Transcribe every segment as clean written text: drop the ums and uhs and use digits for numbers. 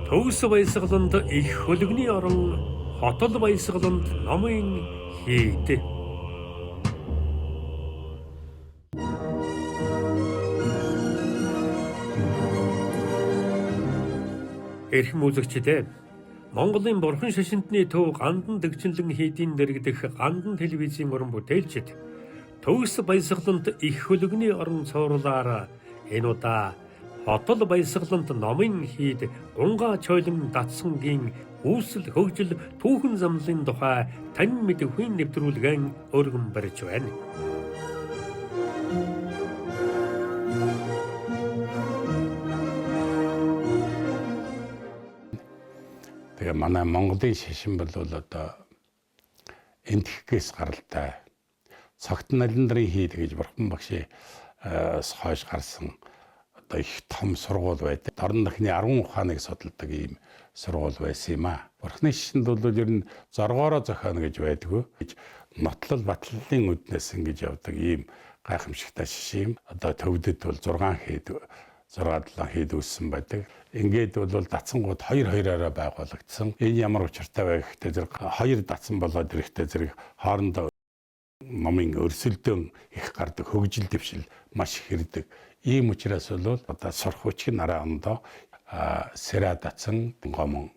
Төгс баясгаланд их хөлөгний орон хотол баясгаланд номын хийд. Эрхэм үзэгчдээ Монголын бурхан шашинтны төв гандан дэгжинлэн хийдийн нэргдэх гандан телевизийн уран бүтээлчид төгс баясгаланд их хөлөгний орон цуурлаараа энэ удаа хотол баясгаланд номын хийд гунгаа чойлон датсангийн үүсэл хөгжил түүхэн замлын тухай тань мэдвхийн нэвтрүүлгэн өргөн барьж байна. Тэгээ манай Монголын шашин бол одоо энтхгээс гаралтай цогт налиндрын хийд гэж бурхан багшийн хойш гарсан одоо их том сургууль байдаг. Орон нөхний 10 ухааныг судалдаг ийм сургууль байсан юм аа. Бурхны шашинд бол ер нь зоргоороо зохионо гэж байдгүй. Нотлол батлалын үднээс ингэж явдаг ийм гайхамшигтай шашин. Одоо төвдөд бол 6 7 хэд үүссэн байдаг. Ингээд бол датсангууд 2-2-аараа байгуулагдсан. Энэ ямар учиртай вэ гэхдээ зэрэг 2 датсан болоод ирэхдээ зэрэг хоорондоо номын өрсөлдөөн их гардаг, хөгжил дэвшил маш их ирдэг. Ийм учраас бол одоо сурах хүчин араа ондоо сэра датсан, гомон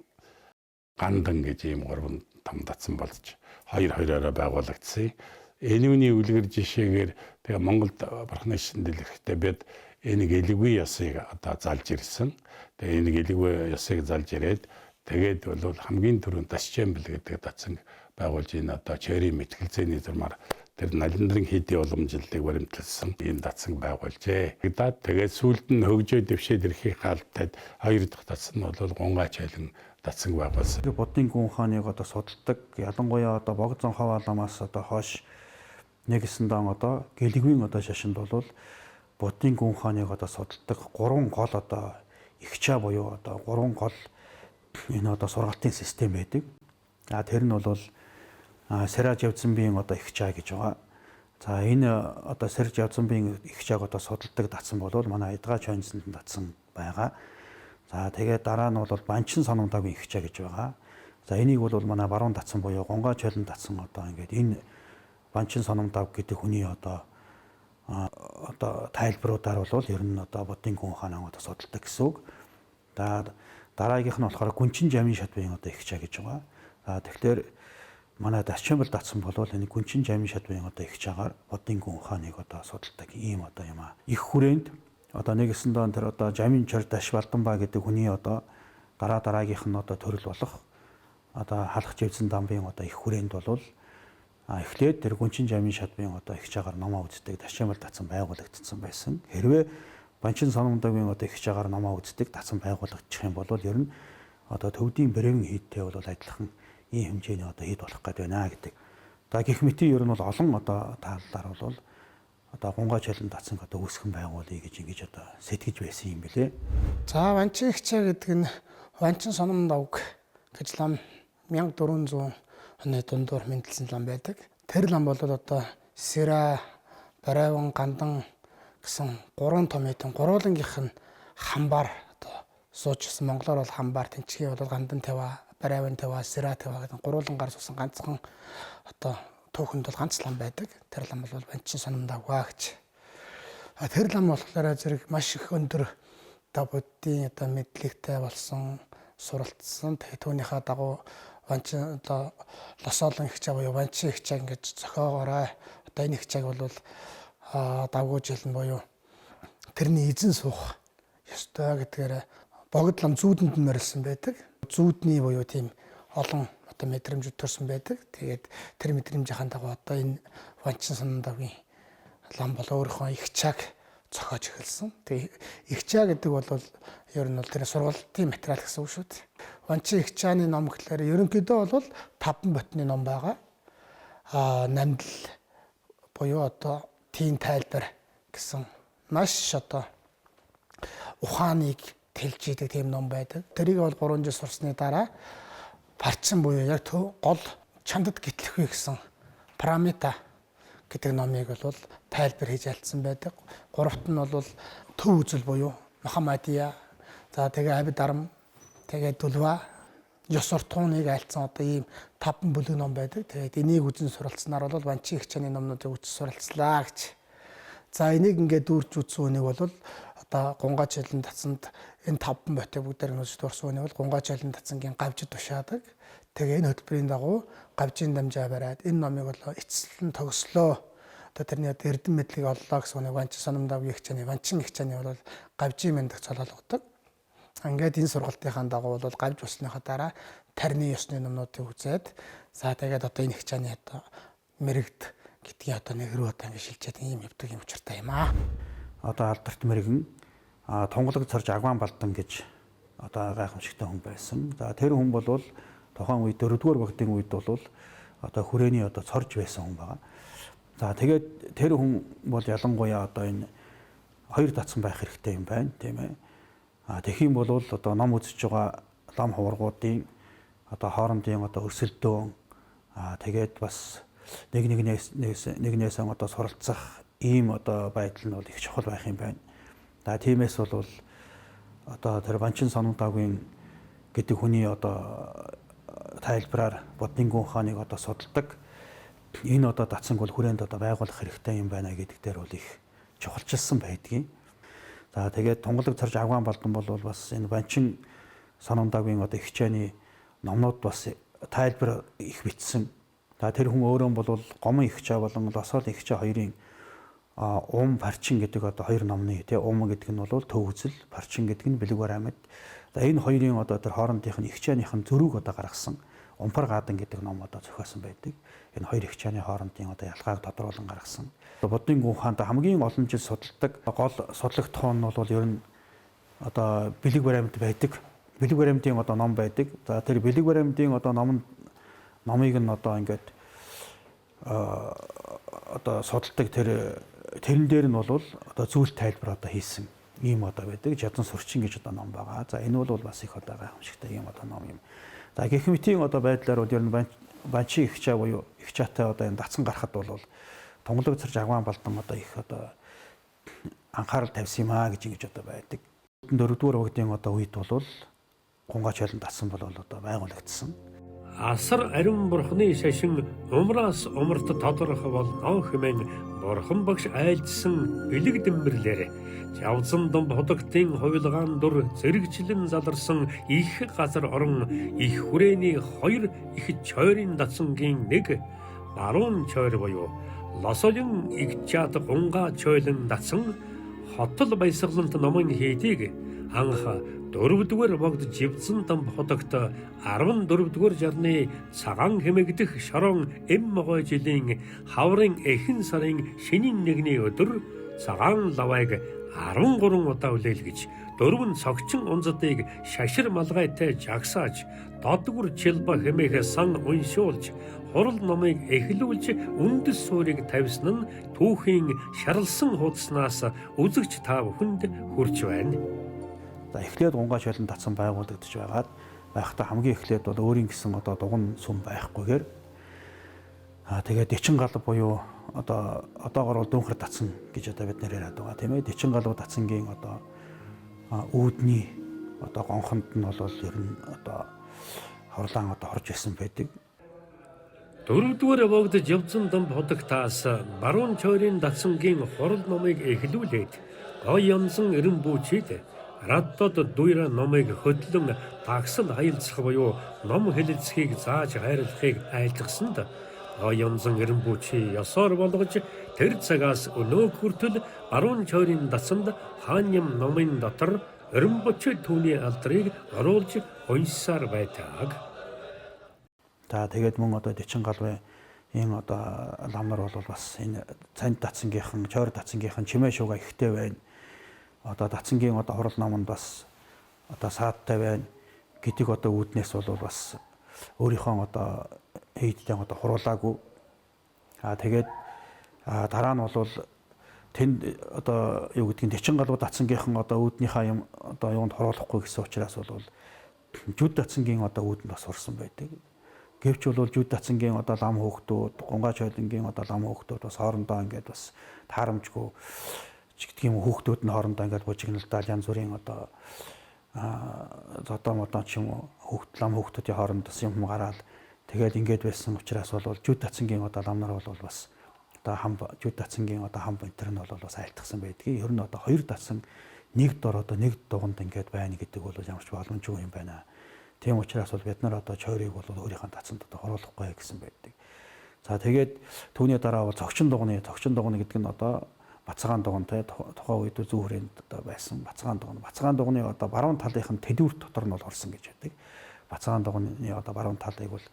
гандан гэж ийм 3 том датсан болж 2-2-аараа байгуулагдсан. Энүүний үлгэр жишээгээр тэгээ Монголд бурхны шашинд дэлгэхдээ бид энэ гэлэггүй ёсыг одоо залж ирсэн. Тэгээ энэ гэлэггүй ёсыг залж ирээд тэгээд бол хамгийн түрүүнд Дасчембэл гэдэг датсан байгуулж энэ одоо чери мэтгэлцээний зурмаар тэр налиндрын хийдийн уламжлалыг баримтлсан энэ датсан байгуулжээ. Тэгээд сүүлд нь хөгжөө дэвшээд ирэхийг хаалтад 2 дахь датсан нь бол гунгаа чайлан датсан байгуулсан. Буддын гүн хааныг одоо судалдаг, ялангуяа одоо Богдзон Хавааламаас одоо хойш нэгсэндээ одоо гэлэгвийн одоо шашинд бол Буддын гүн хааныг одоо судалдаг 3 гол одоо ихчаа буюу одоо 3 гол энэ одоо сургалтын систем байдаг. Тэр нь бол Сэраж Явцанбийн одоо ихчаа гэж байгаа. За энэ одоо Сэраж Явцанбийн ихчааг одоо судалдаг датсан бол манай Эдгаа Чойнсонд датсан байгаа. За тэгээд дараа нь бол Банчин Санамтаагийн ихчаа гэж байгаа. За энийг бол манай баруун датсан буюу Гунгаа чойлон датсан одоо ингээд энэ Банчин Санамтааг гэдэг хүний одоо тайлбаруудаар бол ер нь одоо Буддын гүн хаанаа одоо судалдаг гэсэн үг. Дараагийнх нь болохоор Гүнчин Жамин Шадбын одоо ихчаа гэж байгаа. Тэгэхээр манай Дасчембэл датсан бол энэ Гүнчин Жамин Шадбын одоо ихчаагаар Буддын гүн хааныг одоо судалдаг ийм одоо юм аа. Их хүрээнд одоо нэгэсэндээ тэр одоо Жамин Чор Даш Балданбаа гэдэг хүний одоо дараагийнх нь одоо төрөл болох одоо халах живсэн дамбын одоо их хүрээнд бол эхлээд тэр Гүнчин Жамин Шадбын одоо ихчаагаар номоо үздэг Дасчембэл датсан байгуулагдсан байсан. Хэрвээ Банчин Санамтаагийн одоо ихчаагаар номоо үздэг датсан байгуулагдчих юм бол ер нь одоо төвдийн брэвэн хийдтэй бол адилхан ийм хэмжээний одоо хийд болох гэдэг байна гэдэг. Гэх мэт ер нь бол олон одоо тааллаар бол одоо гунгаа чайлан датсан одоо үүсгэн байгуулъя гэж ингэж одоо сэтгэж байсан юм билээ. За Банчин ихчаа гэдэг нь Банчин Санамтааг гэж лам 1400 оны дундуур мэндэлсэн лам байдаг. Тэр лам бол одоо Сэра, Барайван, Гандан гэсэн 3 том хэдэн гурвуулангийнх нь хамбаар одоо суужсэн. Монголоор бол хамбаар, тэнцгийн бол Гандан таваа, Барайван таваа, Сэра таваа гэдэг гурвуулангаар суусан ганцхан одоо түүхэнд бол ганц лам байдаг. Тэр лам бол Банчин Санамтааг гэж. Тэр лам болохоор зэрэг маш их өндөр одоо Буддийн одоо мэдлэгтэй болсон, суралцсан. Тэгээ түүнийхээ дагуу Банчин одоо лосоолон ихчаа буюу Банчин ихчаа ингэж зохиогоорой. Одоо энэ ихчааг бол давгуужил нь буюу тэрний эзэн суух ёстой гэдгээр богдлам зүүдэнд нь морилсан байдаг. Зүүдний буюу тийм олон одоо мэдрэмж төрсэн байдаг. Тэгээд тэр мэдрэмжийн дагуу одоо энэ Банчин Санамтаагийн лам бол өөрийнхөө ихчааг зохиож эхэлсэн. Тэгээ ихчаа гэдэг бол ер нь бол тэр сургалтын материал гэсэн үг шүү дээ. Банчин ихчааны ном гэхээр ерөнхийдөө бол 5 ботны ном байгаа. Намдал буюу одоо тийм тайлбар гэсэн маш одоо ухааныг тэлж идэг тийм ном байдаг. Тэрийг бол 3 жил сурсны дараа Парчин буюу яг гол чандад гитлэхүй гэсэн Парамита гэдэг номыг бол тайлбар хийж алдсан байдаг. 3-т нь бол төв үзэл буюу Махамадия, за тэгээ Абидарам, тэгээд Дулва, ёс суртахууныг айлцсан одоо ийм 5 бүлэг ном байдаг. Тэгээд энийг үзэн суралцсанаар бол Банчин хичээний номнуудыг үзэн суралцлаа гэж. За энийг ингээд дүүрж үзсэн үнийг бол одоо Гунгаач айлын татсанд энэ 5 ботыг бүгдээр нь үзэж дурсан үнийг бол Гунгаач айлын татсангийн гавжид тушаадаг. Тэгээ энэ хөтөлбөрийн дагуу гавжийн дамжаа бариад энэ номыг бол эцэслэн төгслөө. Одоо тэрний эрдэм мэдлийг оллоо гэсэн үнийг Банчин санамдаагийн хичээний Банчин хичээний бол гавжийн мэндэх цолоолгодог. Ингээд энэ сургалтынхаа дагуу бол гавж болсныхаа дараа тарны ёсны номнуудыг үзээд за тэгээд одоо энэ хичээний одоо мэрэгд гэдгийг одоо нэг рүү одоо ингэ шилжээд ийм явдаг юм учиртай юм аа. Одоо алдарт мэрэгэн тунгалаг царж Агван Балдан гэж одоо гайхамшигтай хүн байсан. За тэр хүн бол тухайн үед 4-р багтын үед бол одоо хүрээний одоо цорж байсан хүн байгаа. За тэгээд тэр хүн бол ялангуяа одоо энэ хоёр татсан байх хэрэгтэй юм байна, тийм ээ. Тэгэх юм бол одоо ном үзэж байгаа лам хуваргуудын одоо хоорондын одоо өрсөлдөөн тэгээд бас нэгнээс одоо суралцах ийм одоо байдал нь бол их чухал байх юм байна. Тиймээс бол одоо тэр Банчин Санамдаагийн гэдэг хүний одоо тайлбараар Бодны гүн хааныг одоо судалдаг энэ одоо датсанг бол хүрээнд одоо байгуулах хэрэгтэй юм байна гэдэг дээр бол их чухалчилсан байдгийг. За тэгээд тунгалаг царж Агван Балдан бол бас энэ Банчин Санамдаагийн одоо хичээний номнууд бас тайлбар их бичсэн. Тэр хүн өөрөө бол Гомон их хичээ болон Лосол их хичээ хоёрын Парчин гэдэг одоо хоёр номны тий гэдэг нь бол төв үзэл, Парчин гэдэг нь бэлэг барамид. Энэ хоёрын одоо тэр хоорондынх нь их хичээнийхэн зөрүүг одоо гаргасан Умпар гаадан гэдэг ном одоо зохиосон байдаг. Энэ хоёр их хичээний хоорондын одоо ялгааг тодруулан гаргасан. Бодны гүн хаанд хамгийн олон жил судалдаг гол судлах тоон нь бол ер нь одоо бэлэг барамид байдаг. Бэлэг барамидын одоо ном байдаг. За тэр бэлэг барамидын одоо номыг нь одоо ингээд одоо судалдаг тэрэн дээр нь бол одоо зүйл тайлбар одоо хийсэн ийм одоо байдаг. Жадан сурчин гэж одоо ном байгаа. За энэ бол бас их одоо гайхамшигтай ийм одоо ном юм. За гэх мэтийн одоо байдлаар бол ер нь Банчин их хичээ буюу их чатай одоо энэ датсан гарахад бол тунгалаг царж Агван Балдан одоо их одоо анхаарал тавьсан юм аа гэж ингэж одоо байдаг. 4-р багтын одоо үед бол Гунгаач айлын датсан бол одоо байгуулагдсан. Асар ариун бурхны шашин умраас умарт тодорох болно хэмээн бурхан багш айлдсан бэлэг дэмбэрлэр Жавзан дом хотогтын хувилгаан дур зэрэгчлэн заларсан их газар орон их хүрээний хоёр их чойрын датсангийн нэг баруун чойр буюу Лосолын игчаад Гунгаа чойлон датсан хотол баясгалант номын хийдийг анх 4-р богд Живзэн дом хотогт 14-р жарны цагаан хэмэгдэх шорон могой жилийн хаврын эхэн сарын шинийн нэгний өдөр цагаан лавайг 13 удаа үлээлгэж 4 цогчин унзадыг шашир малгайтай жагсааж додгүр чилба хэмээх сан уншуулж хурал номыг эхлүүлж үндэс суурийг тавьсан нь түүхийн шаралсан хуудаснаас үзэгч та бүхэнд хүрч байна. За эхлээд Гунгаач айлын датсан байгуулагдаж байхдаа хамгийн эхлээд бол өөрийн гэсэн одоо дуган сүм байхгүйгээр тэгээд Дэчин гал буюу одоогоор бол Дүүнхэр датсан гэж одоо бид нэр яриад байгаа тийм ээ. Дэчин галуу датсангийн одоо үүдний одоо гонхонд нь бол ер нь одоо хорлон одоо хорж ирсэн байдаг. 4-р богд Живзэн дом хотогтаас баруун чойрын датсангийн хурал номыг эхлүүлээд гой янзан эрен бүүчид Раддод дуйра номыг хөдлөн тагсал хаялцах буюу ном хэлэлцэхийг зааж хайрлахыг айлтгсанд янзан эрен бүүчи ёсоор болгож тэр цагаас өнөө хүртэл баруун чойрын дасанд хааням номын дотор эрен бүүчи түүний алдрыг оруулж уншсаар байдаг. За тэгээд мөн одоо Дэчин галвын энэ одоо ламнар бол бас энэ цанд датсангийнхан, чойр датсангийнхан чимээ шуга ихтэй байна. Одоо датсангийн одоо хурал номонд бас одоо саадтай байна гэдэг одоо үүднээс бол бас өөрийнхөө одоо хийдтэй одоо хуруулаагүй. Тэгээд дараа нь бол тэнд одоо юу гэдгийг Дэчин галуу датсангийнхан одоо үүднийхээ юм одоо юунд хуруулахгүй гэсэн учраас бол жүд датсангийн одоо үүдэн бас сурсан байдаг. Гэвч бол жүд датсангийн одоо лам хөөгтүүд, Гунгаач айлынгийн одоо лам хөөгтүүд бас хоорондоо ингээд бас таарамжгүй ч гэдэг юм хүүхдүүд нь хоорондоо ингээд бужигналдаал янз бүрийн одоо одоо модон ч юм уу хүүхдүүдийн хооронд бас юм гараад тэгээд ингээд байсан учраас бол жүд дацангийн одоо лам нар бол бас одоо жүд дацангийн одоо хам бэнтер нь бол бас айлтгсан байдгийг. Ер нь одоо хоёр дацан нэг дор одоо нэг дуганд ингээд байна гэдэг бол ямар ч боломжгүй юм байна. Тийм учраас бол бид нар одоо чойрыг бол өөрийнхөө дацанд одоо хоруулахгүй гэсэн байдаг. За тэгээд түүний дараа бол цогчин дугны гэдэг нь одоо бацгаан дугантай тухайн үед зүүн хүрээнд одоо байсан бацгаан дугны одоо баруун талынх нь тэлүүр дотор нь бол орсон гэж байдаг. Бацгаан дугны одоо баруун талыг бол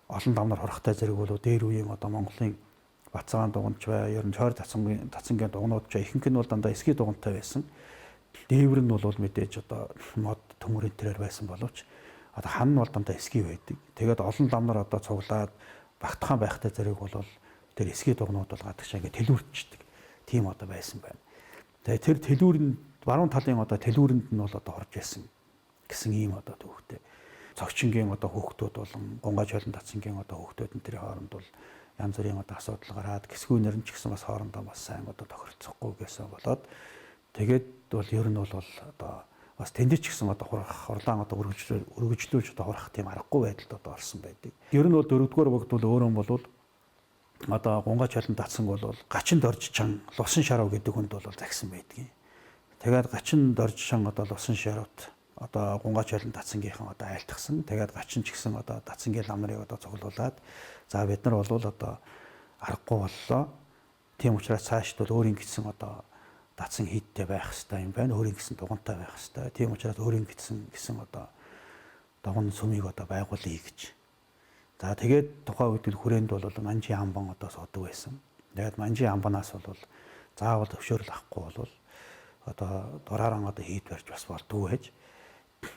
олон дамнар хорхтой зэрэг бол дээр үеийн одоо Монголын бацгаан дуганч бай, ер нь чойр дацангийн дугнууд ч ихэнх нь бол дандаа эсгий дугантай байсан. Дээвэр нь бол мэдээж одоо мод төмөрийн тэрээр байсан боловч одоо хан нь бол дандаа эсгий байдаг. Тэгээд олон дамнар одоо цуглаад багтхан байхтай зэрэг бол тэр эсгий дугнууд бол гадагшаа ингэ тэлүүрчдэг. Тийм одоо байсан байна. Тэгээ тэр тэлүүрэнд баруун талын одоо тэлүүрэнд нь бол одоо орж байсан гэсэн ийм одоо төвхтэй. Цогчингийн одоо хүүхдүүд болон гунгаж холон дацангийн одоо хүүхдүүд энэ тэрийн хооронд бол янз бүрийн одоо асуудал гараад гисгүүнэр нь ч гэсэн бас хоорондоо бас сайн одоо тохирцохгүй гэсэн болоод тэгээд бол ер нь бол одоо бас тэнд ч гэсэн одоо хурлаан одоо өргөжлүүлж одоо хурах тийм аргагүй байдалд одоо орсон байдаг. Ер нь бол дөрөвдүгээр бүгд бол өөрөө бол одоо гунгаж холон дацсан бол гачин дорж чан лусан шарав гэдэг хүнд бол загсан байдгийг. Тэгээд гачин дорж чан одоо лусан шаравт одоо гунгаж холон дацсангийнхан одоо айлтгсан. Тэгээд гачин ч гэсэн одоо дацсангийн лам нарыг одоо цуглуулад за бид нар бол одоо аргагүй боллоо. Тийм учраас цаашд бол өөрийн гэсэн одоо дацсан хийдтэй байх хэрэгтэй юм байна. Өөрийн гэсэн дугантай байх хэрэгтэй. Тийм учраас өөрийн гэсэн одоо дуган сүмийг одоо байгуулъя гэж. За тэгээд тухайн үед хүрээнд бол манжи амбан одоо суудаг байсан. Тэгээд манжи амбанаас бол заавал төвшөөрөл авахгүй бол одоо дураараа одоо хийд барьж бас болдгоо гэж.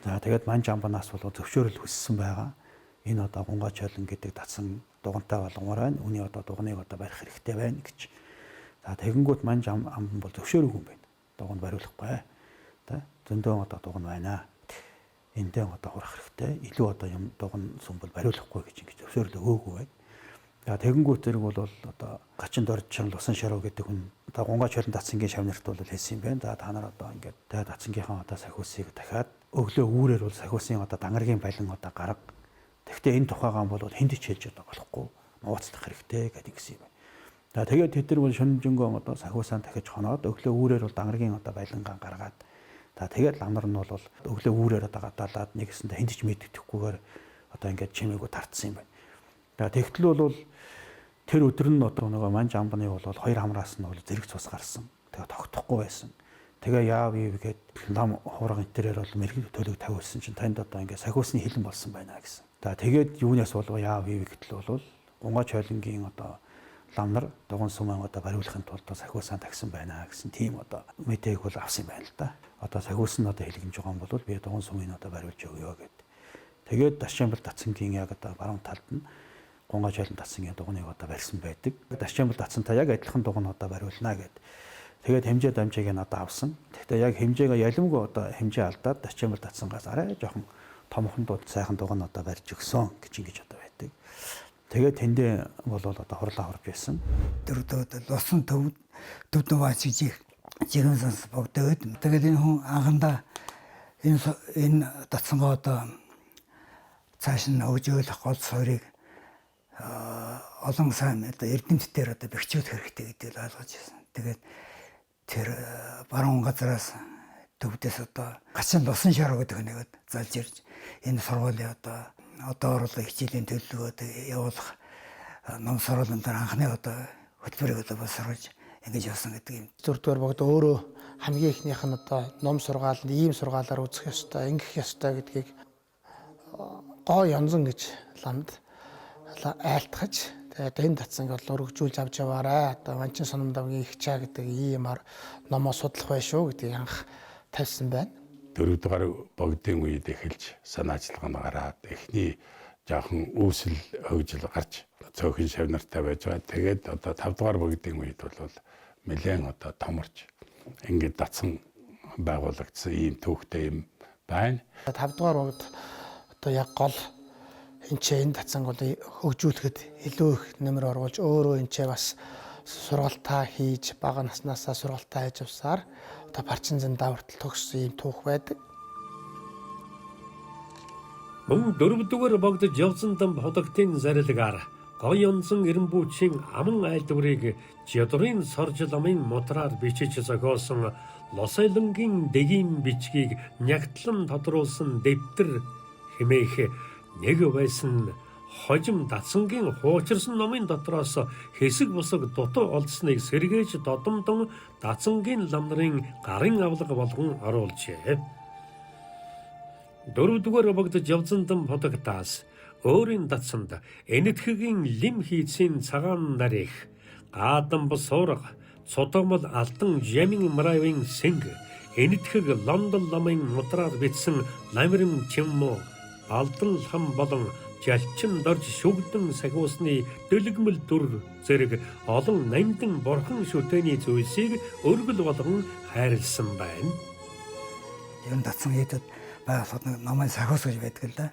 За тэгээд манжи амбанаас бол төвшөөрөл хүссэн байгаа. Энэ одоо гунгаж холон гэдэг дацсан дугантай болгомоор байна. Үүний одоо дуганыг одоо барих хэрэгтэй байна гэж. За тэгэнгүүт манжи амбан бол төвшөөрөг юм байна. Дуганд бариулахгүй. Тэ зөндөө одоо дуган байна. Эндээ одоо хурах хэрэгтэй. Илүү одоо юм дуган сүмбэл бариулахгүй гэж ингэж төвшөөрөл өгөөгүй байна. За тэгэнгүүт зэрэг бол одоо гачин дорж чан лусан шарав гэдэг хүн одоо гунгаж холон дацангийн шавнарт бол хэлсэн юм байна. За та нар одоо ингээд тэгээд дацангийнхаа одоо сахиусыг дахиад өглөө үүрээр бол сахиусын одоо дангаргийн балин одоо гарга. Тэгэхдээ энэ тухайгаан бол хүнд ч хэлж одоо болохгүй. Нууцлах хэрэгтэй гэдэг гэсэн юм байна. За тэгээд тэд нар бол шөнөжөнгөө одоо сахиусаа дахиж хоноод өглөө үүрээр бол дангаргийн одоо балингаа гаргаад за тэгээд лам нар нь бол өглөө үүрээр одоо гадаалаад нэгсэндээ хүнд ч мэддэхгүйгээр одоо ингээд чимээгөө тартсан юм байна. За тэгтэл бол тэр өдөр нь одоо нөгөө манж амбаны бол хоёр хамраас нь бол зэрэг цус гарсан. Тэгээ тогтохгүй байсан. Тэгээ яав ийгээд лам хуурга интерээр бол мэрэгэл төлөв тавиулсан чинь танд одоо ингээд сахиусны хилэн болсон байна гэсэн. За тэгээд юунаас болов яав ий гэтэл бол гунгаж холонгийн одоо лам нар дуган сүмэн одоо бариулахын тулд сахиусаа тагсан байна гэсэн тийм одоо мэдээг бол авсан байна л да. Одоо сахиус нь одоо хэлгэнж байгаа юм бол би дуган сүмийг одоо бариулж өгөө гэд. Тэгээд Дашчамбал дацангийн яг одоо баруун талд нь гунгаж холон дацангийн дуганыг одоо барьсан байдаг. Дашчамбал дацантай яг адилхан дуган одоо бариулнаа гэд. Тэгээд хэмжээ дамжийг нь одоо авсан. Гэхдээ яг хэмжээгээ ялимгүй одоо хэмжээ алдаад Дашчамбал дацсангаас арай жоохон томхон дууд сайхан дуган одоо барьж өгсөн гэж одоо байдаг. Тэгээд тэндээ бол одоо хурлаа орж байсан. Дөрөвдөө лусан төвд вачиж жирэн санс богдоод тэгээд энэ хүн анхандаа энэ дацсангоо одоо цааш нь өгжөөл гол суурийг олон сайн одоо эрдэмт дээр одоо бэхжүүлэх хэрэгтэй гэдгийг ойлгож байсан. Тэгээд тэр баруун газараас төвдөөс одоо гачин лусан шарав гэдэг нэгэд залж ирж энэ сургуулийн одоо орлого хичээлийн төлөвлөгөөд явуулах ном сургуулийн дараа анхны одоо хөтөлбөрийг одоо боловсруулж ингэж явсан гэдэг юм. Дөрөвдүгээр бүгд өөрөө хамгийн ихнийх нь одоо ном сургаал ийм сургаалаар үзэх ёстой, ингэх ёстой гэдгийг гоо янзан гэж ламд айлтгаж тэгээд энэ дацанг бол өргөжүүлж авч яваарай. Одоо Манчин Сономдавгийн их чаа гэдэг иймар номоо судлах байх шүү гэдгийг анх тавьсан байна. Дөрөвдүгээр богдын үед эхэлж санаачлагын гараад эхний жоохон үүсэл хөгжил гарч цөөхөн шавнартай байж байгаа. Тэгээд одоо 5 дугаар богдын үед бол нэлээд одоо томорч ингээд дацсан байгуулагдсан ийм төвхтэй юм байна. 5 дугаар богд одоо яг гол энэ дацанг бол хөгжүүлэхэд илүү их нэмэр оруулж өөрөө энэ бас сургалтаа хийж бага наснаасаа сургалтаа хийж авсаар одоо Парчин зэн давартал төгссөн ийм түүх байдаг. Мөн 4-р богдож явсан дам хотогтын зарилгаар гоё онцон эренбүүчийн аман айлдварыг жодорын соржил амын мотраар бичиж зохиосон Лосайлангийн дэгийн бичгийг нягтлан тодруулсан дэвтэр хэмээх нэг байсан хожим датсангийн хуучирсан номын дотроос хэсэг бусаг дутуу олдсныг сэргээж додомдон датсангийн лам нарын гарын авлага болгон оруулжээ. 4-р богдож явсан дам хотогтаас өөрийн датсанд энэтхэгийн лим хийцийн цагаан нарих гадам босорог цодомол алтан жамин маравын сэнг энэтхэг лондон ламын мутраар бичсэн ламрим чиммо алдан лам болон жалчин дорж шүгдэн сахиусны дэлгэмэл дүр зэрэг олон намдан борхон шүтээний зүйлсийг өргөл болгон хайрлсан байна. Ер нь датсан хийдэд байгууллагад номын сахиус гэж байдаг л да.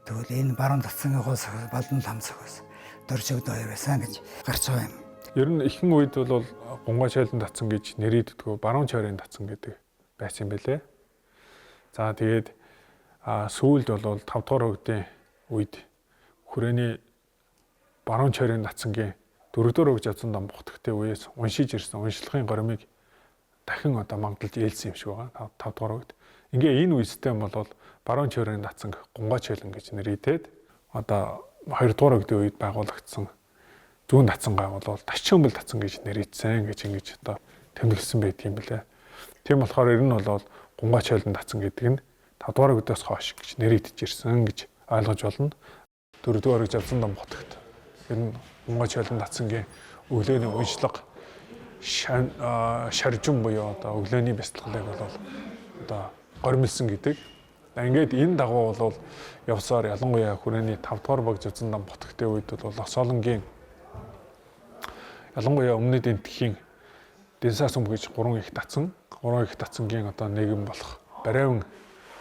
Тэгвэл энэ баруун датсангийн гол сахиус балдан лам сахиус дөржигд хоёр байсан гэж гарч байгаа юм. Ер нь ихэнх үед бол гунгай шайлан датсан гэж нэрийддгүү баруун чойрын датсан гэдэг байсан юм байлээ. За тэгээд сүүлд бол 5-р хөгдийн үед хүрээний баруун чойрын датсангийн 4-р хөгж явсан дам бухтгтээ үеэс уншиж ирсэн уншлагын горимыг дахин мангадалж ээлсэн юм шиг байгаа 5-р хөгд. Ингээ энэ үедтэй бол баруун чойрын датсан гунгай чайлан гэж нэрийдэд 2-р хөгдийн үед байгуулагдсан зүүн датсангаа бол ташчимбал датсан гэж нэрийдсэн гэж ингэж тэмдэглэсэн байдаг юм билээ. Тийм болохоор ер нь бол гунгай чайлан датсан гэдэг нь 5-р хөгдөөс хойш гэж нэрийдэж ирсэн гэж ойлгож болно. 4-р хөгж явсан дам хотогт ер нь гунгай чайлан датсангийн өглөөний уншлага шаржин буюу өглөөний бяцлаглыг бол горимлсон гэдэг. Ингээд энэ дагуу бол явсаар ялангуяа хүрээний 5-р богж явсан дам хотогтын үед бол Лосолонгийн ялангуяа өмнөд энтхийн Дэнсаас гэж 3 их датсангийн нэгэн болох Барайван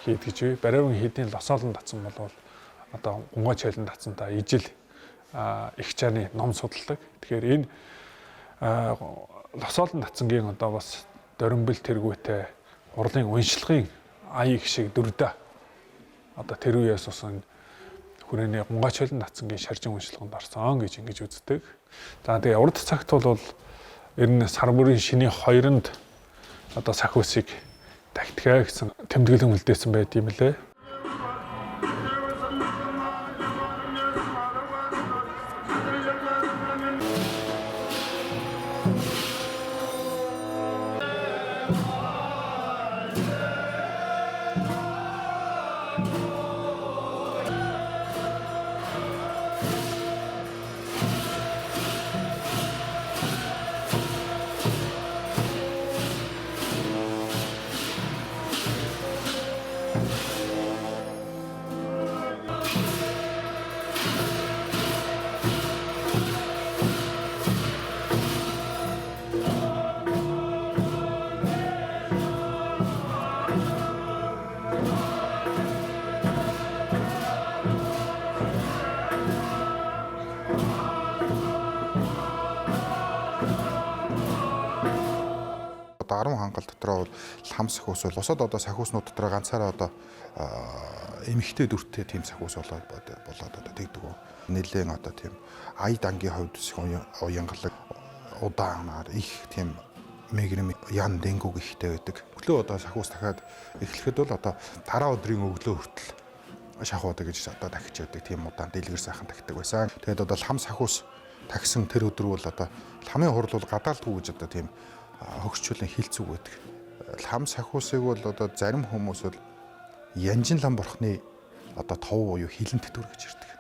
хийд гэж бай. Барайван хийдийн Лосолон датсан бол гунгай чайлан датсантай ижил их чааны ном судалдаг. Тэгэхээр энэ Лосолон датсангийн бас дөрөнбөл тэргүүтэй урлын уншлагын аяг шиг дөрдөө тэр үеэс бас хүрээний гунгай чайлан датсангийн шаржин уншлаганд орсон гэж ингэж үздэг. За тэгээ урд цагт бол ер нь сар бүрийн шиний 2-нд сахиусыг тактикаа гэсэн тэмдэглэн үлдээсэн байт юм лээ. Арван хангал дотроо бол лам сахиус бол бусад сахиуснууд дотроо ганцаараа эмхтэй дүртэй тийм сахиус болоод тэгдэг. Нэлээд тийм ая дангийн хувьд уянгалаг удаанаар их тийм мегрэм ян дэнгүүг ихтэй байдаг. Өглөө сахиус дахиад эхлэхэд бол дараа өдрийн өглөө хүртэл шахуудаг гэж дахиж байдаг. Тийм удаан дэлгэр сайхан тагтдаг байсан. Тэгээд лам сахиус тагсан тэр өдөр бол ламын хурал бол гадаалдгүй гэж тийм хөгжчүүлэн хилцүүг байдаг. Лам сахиусыг бол зарим хүмүүс бол янжин лам бурхны тов буюу хилэнт дүр гэж ирдэг.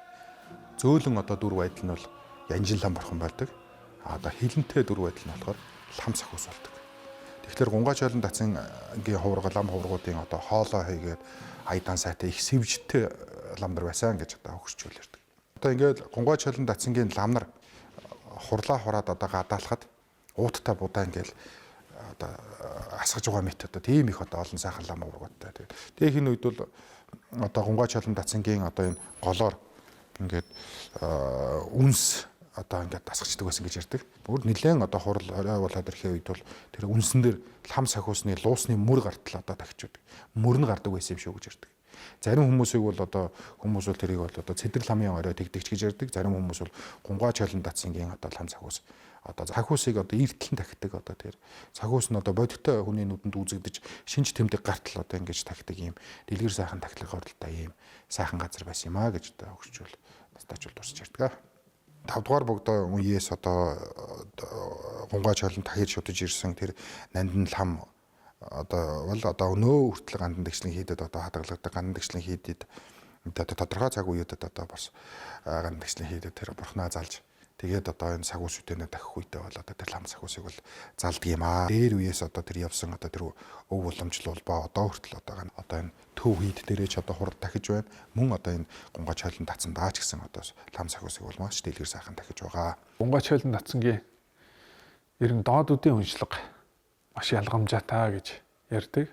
Зөөлөн дүр байдал нь бол янжин лам бурхан байдаг. Хилэнтэй дүр байдал нь болохоор лам сахиус болдог. Тэгэхээр гунгай чайлан датсангийн лам хуврагуудын хоолоо хийгээд айдан сайтай их сэвжтэй лам нар байсан гэж хөгжчүүлэрдэг. Ингээд гунгай чайлан датсангийн лам нар хурлаа хураад гадаалахад ууттай будаа ингээл асгаж байгаа мэт тийм их олон сайхан лам ургуудтай. Тэгээ хин үед бол гунгай чайлан датсангийн энэ голоор ингээд үнс ингээд асгачдаг байсан гэж ярьдаг. Бүр нэлээд хурал болоод ирэхээ үед бол тэр үнсэн дээр лам сахиусны луусны мөр гартал тагчуд. Мөр нь гардаг байсан юм шүү гэж ярьдаг. Зарим хүмүүсийг бол одоо хүмүүс бол тэрийг бол одоо цэдрэл хамын орой тэгдэгч гэж ярьдаг. Зарим хүмүүс бол гунгай чолон датсангийн одоо лам цагуус одоо цахиусыг одоо эртлэн тахидаг одоо тэр цахиус нь одоо бодиттой хүний нүдэнд үзэгдэж шинж тэмдэг гартал одоо ингэж тахидаг юм дэлгэр сайхан тахилгын оролдолтой юм сайхан газар байсан юм а гэж одоо хөгжүүл настаачул дурсаж ярьдаг. 5 дугаар богдоо үеэс одоо гунгай чолон тахиж шудаж ирсэн тэр нандин лам одоо бол одоо өнөө хүртэл гандан дэгшлэн хийдэд одоо хадгалагддаг гандан дэгшлэн хийдэд одоо тодорхой цаг үеүүдэд одоо бас гандан дэгшлэн хийдэд тэр бурхнаа залж тэгээд одоо энэ сагуус үдэнэ дахих үедээ бол одоо тэр лам сагуусыг бол залдаг юм аа. Дээр үеэс одоо тэр явсан одоо тэр өв уламжлал ба одоо хүртэл одоо энэ төв хийд дээрээ ч одоо хурд дахиж байна. Мөн одоо энэ гунгай чойлон татсан даач гэсэн одоо лам сагуусыг бол маш дэлгэр сайхан дахиж байгаа. Гунгай чойлон татсангийн ер нь доодуудын уншлага маш ялгамжаатай гэж ярьдаг.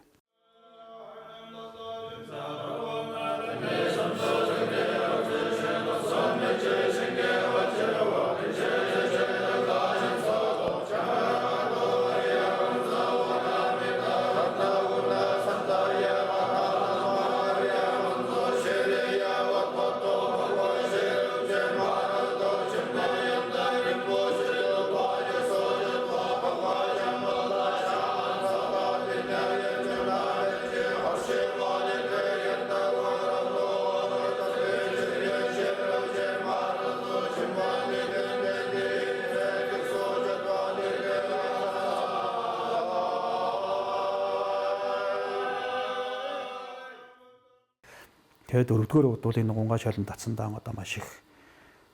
Тэгээд 4-р удвал энэ гунгай чолон татсандаа одоо маш их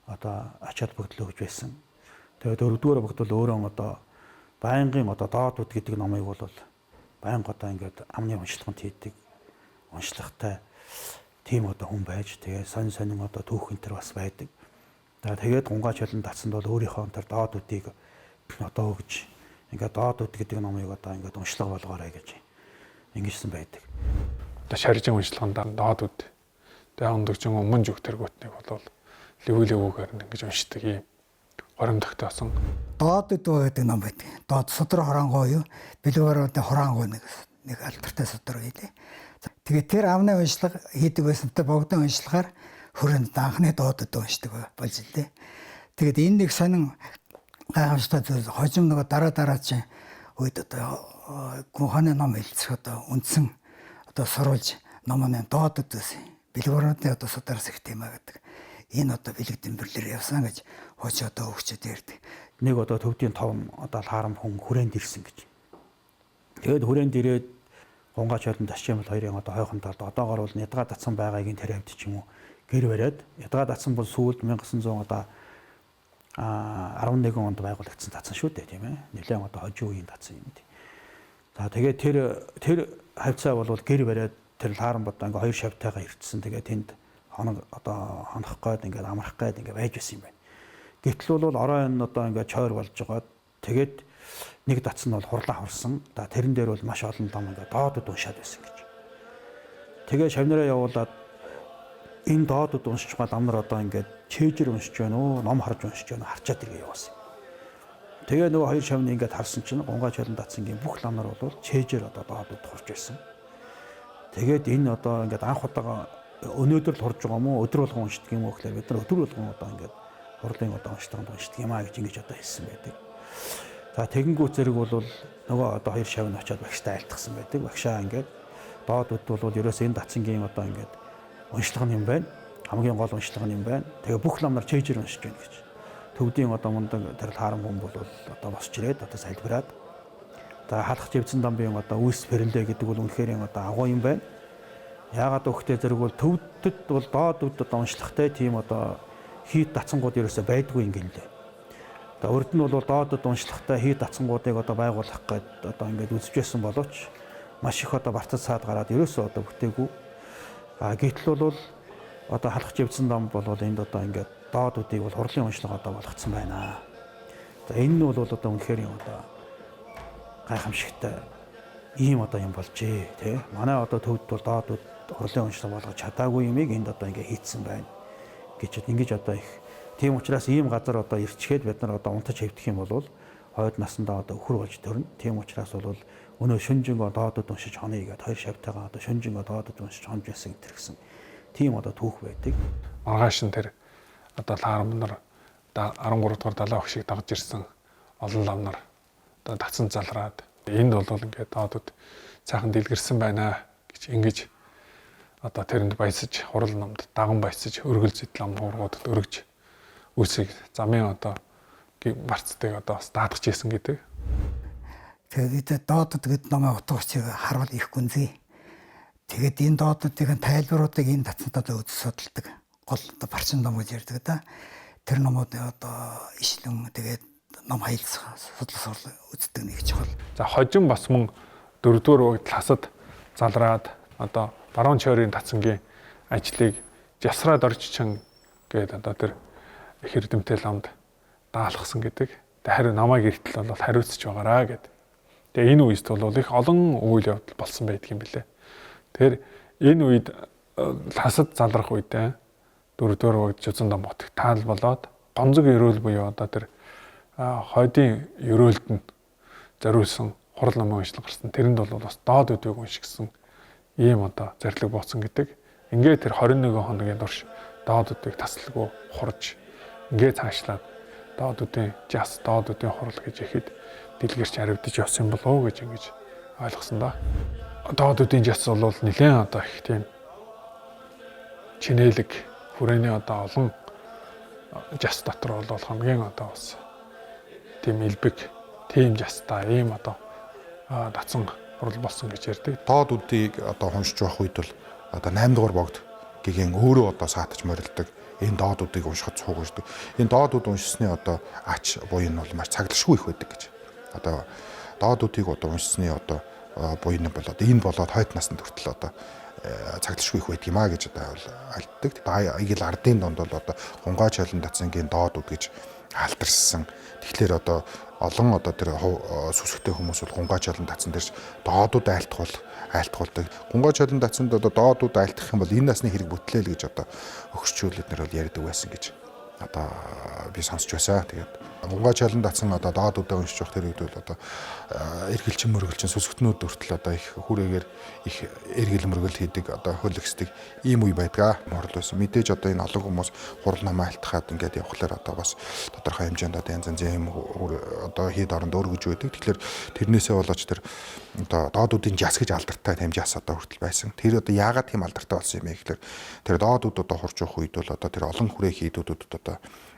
одоо ачаал бүгдлөө өгж байсан. Тэгээд 4-р богдол өөрөө одоо байнгын одоо доодууд гэдэг номыг бол байнга одоо ингээд амны уншлаганд хийдэг уншлагатай тийм одоо хүн байж тэгээд сонин одоо түүх энэ төр бас байдаг. Тэгээд гунгай чолон татсанд бол өөрийнхөө тэр доодуудыг одоо өгж ингээд доодууд гэдэг номыг одоо ингээд уншлага болгоорой гэж ингэжсэн байдаг. Одоо шаржин уншлаганд доодууд дэвэндөгжин өмнө зүг тэргүүтнийг бол левүүгээр ингэж уншдаг юм горимдогтой болсон. Доодд гэдэг ном байдаг. Доод судар хоронгоо юу? Бэлгүүрийн хоронгоо нэг алдартай судар байлээ. Тэгээд тэр амны уншлага хийдэг байсантай богдын уншлагаар хүрээнд анхны доодд уншдаг болж илээ. Тэгээд энэ нэг сонин гайхамшигтай зүйл хожим нэг дараа чинь үед одоо гүнханы ном хэлцэх одоо үндсэн одоо сурвалж номын доодд байсан. Бэлгүүрийн одоо судараас их тема гэдэг. Энэ одоо бэлэг дэмбэрлэр явсан гэж хооч одоо өгчөд ярьдаг. Нэг одоо төвдийн том одоо харам хүн хүрээнд ирсэн гэж. Тэгээд хүрээнд ирээд гунгай чолон тасчимал хоёрын одоо хойхон талд одоогоор бол ядгаа татсан байгаагийн тэр хавьд ч юм уу гэр бариад ядгаа татсан бол сүүлд 1900 одоо 11 онд байгуулагдсан татсан шүү дээ тийм ээ. Нэлээд одоо хожим үеийн татсан юм тий. За тэгээд тэр хавьцаа бол гэр бариад тэр харам бодоо ингээ хоёр шавтайгаа ирдсэн. Тэгээд тэнд хоног одоо хонох гээд ингээд амрах гээд ингээд байж байсан юм байна. Гэтэл бол оройн одоо ингээд чойр болж байгаа. Тэгээд нэг датсан нь бол хурлаа хорсон. За тэрэн дээр бол маш олон том ингээд доодод уншаад байсан гэж. Тэгээд шавнараа явуулаад энэ доодод уншиж байгаа ам нар одоо ингээд чэйжэр уншиж байна уу, ном харж уншиж байна уу харчаад иргээ явуулсан. Тэгээ нөгөө хоёр шавны ингээд харсан чинь гунгай чолон татсангийн бүх лам нар бол чэйжэр одоо доодод хурж байсан. Тэгээд энэ одоо ингээд анх удаага өнөөдөр л хурж байгаа юм уу, өдөр болгон уншдаг юм уу гэхээр бид нар өдөр болгон одоо ингээд хурлын одоо уншлаганд уншдаг юм аа гэж ингэж одоо хэлсэн байдаг. За тэгэнгүүт зэрэг бол нөгөө одоо хоёр шавны очиод багштай айлтгсан байдаг. Багшаа ингээд доодод бол ерөөсөө энэ датсангийн одоо ингээд уншлага юм байна. Хамгийн гол уншлага юм байна. Тэгээ бүх лам нар чэйжэр уншиж байна гэж. Төвдийн одоо мундаг тэр харам хүн бол одоо босч ирээд одоо сайлбираад за халах живцэн дамбын одоо үүс фэрлээ гэдэг бол үнэхээр одоо агуу юм байна. Яагаад өгөхтэй зэрэг бол төвдөд бол доодууд одоо уншлагатай тийм одоо хийд датсангууд ерөөсөй байдгүй юм гэлээ. Одоо урд нь бол доодод уншлагатай хийд датсангуудыг одоо байгуулах гээд одоо ингээд үзчихсэн боловч маш их одоо бартад саад гараад ерөөсөй одоо бүтээгүй. Гэтэл бол одоо халах живцэн дам бол энд одоо ингээд доодуудыг бол хурлын уншлага одоо болгоцсон байна. За энэ нь бол одоо үнэхээр юм одоо гайхамшигтай ийм одоо юм болжээ тий. Манай одоо төвд бол доодууд хурлын уншлага болгож чадаагүй юмыг энд одоо ингээ хийцэн байна гэж ингэж одоо их тийм учраас ийм газар одоо ирчгээд бид нар одоо унтаж хэвдэх юм бол хойд насандаа одоо өхөр болж төрнө. Тийм учраас бол өнөө шүнжэнгөө доодод уншиж хонё гэдэг хоёр шавтайгаа одоо шүнжэнгөө доодод уншиж хонж байсан гэсэн тийм одоо түүх байдаг. Маргааш нь тэр одоо лаарам нар 13 дугаар далайн хөшиг дагж ирсэн олон лав нар одоо татсан залраад энд бол ингээд доодод цаахан дэлгэрсэн байна гэж ингэж одоо тэрэнд баясаж хурал номд даган баясаж өргөл зэтэл ам нуургуудад өргөж үсийг замын одоо барцдаг одоо бас даадгаж ийсэн гэдэг. Тэгээд доодод гэд намайг утгаач харуул их гүнзгий. Тэгээд энэ доодуудын тайлбаруудыг энэ татсантаа үзэж судалдаг. Гол одоо барчин ном гэж ярьдаг да. Тэр номууд одоо ишлэн тэгээд ном хаялцах судлал үздэг нэг чухал. За хожим бас мөн 4-р үед хасад залраад одоо баруун чойрын татсангийн ажлыг жасраад орччин гээд одоо тэр их эрдэмтэй ламд даалгасан гэдэг. Харин намайг эртэл бол хариуцж байгаараа гэдэг. Тэгээ энэ үест бол их олон үйл явдал болсон байдаг юм билээ. Тэгэхээр энэ үед хасад залрах үедээ 4-р үед Жузан дам хотыг таал болоод гонцог ерөөл буюу одоо тэр хойдын ерөөлд нь зориулсан хурал намын уншлаг гарсан. Тэрэнд бол бас доод үдийг уншигсан ийм одоо зарлиг бооцсон гэдэг. Ингээд тэр 21 хоногийн турш доод үдийг тасалгүй хурж ингээд цаашлаад доод үдийн жас, доод үдийн хурал гэж ихэд дэлгэрч харивдаж явсан болов гэж ингэж ойлгосон да. Доод үдийн жас бол нэлээд одоо их тийм чинэлэг хүрээний одоо олон жас дотор бол хамгийн одоо бас тийм элбэг, тийм жастай ийм одоо датсан хурал болсон гэж ярьдаг. Доод үдийг одоо уншиж байх үед бол одоо 8 дугаар богд гэгийн өөрөө одоо саатаж морилдог. Энэ доод үдийг уншихад цуугаждаг. Энэ доод үд уншсны одоо ач буй нь бол маш цаглашгүй их байдаг гэж. Одоо доод үдийг одоо уншсны одоо буй нь бол одоо энэ болоод хойд наснд хүртэл одоо цаглашгүй их байдаг юм а гэж одоо альддаг. Игэл ардын донд бол одоо гунгай чолон датсангийн доод үд гэж алдарсан. Тэгэхээр одоо олон одоо тэр сүсгтэй хүмүүс бол гунгай чолон датсан дээрс доодууд айлтгуулдаг. Гунгай чолон датсанд одоо доодууд айлтгах юм бол энэ насны хэрэг бүтлээл гэж одоо өгчүүлээд нэр бол ярьдаг байсан гэж одоо би сонсч байсан. Тэгээд гунгай чолон датсан одоо доодуудаа уншиж явах тэр үед бол одоо эргэлчин мөргөлчин сүсгтнүүд хүртэл одоо их хүрээгээр их эргэл мөргөл хийдэг одоо хөлөгсдөг ийм үе байдгаа морл байсан. Мэдээж одоо энэ олон хүмүүс хурал намаа алтхаад ингээд явхлаар одоо бас тодорхой хэмжээнд одоо янз янзын одоо хийд оронд өргөж байдаг. Тэгэхээр тэрнээсээ болооч тэр одоо доодуудын жас гэж алдартай тэм жас одоо хүртэл байсан. Тэр одоо яагаад тийм алдартай болсон юм бэ гэхээр тэр доодууд одоо хурж явах үед бол одоо тэр олон хүрээ хийдүүдүүд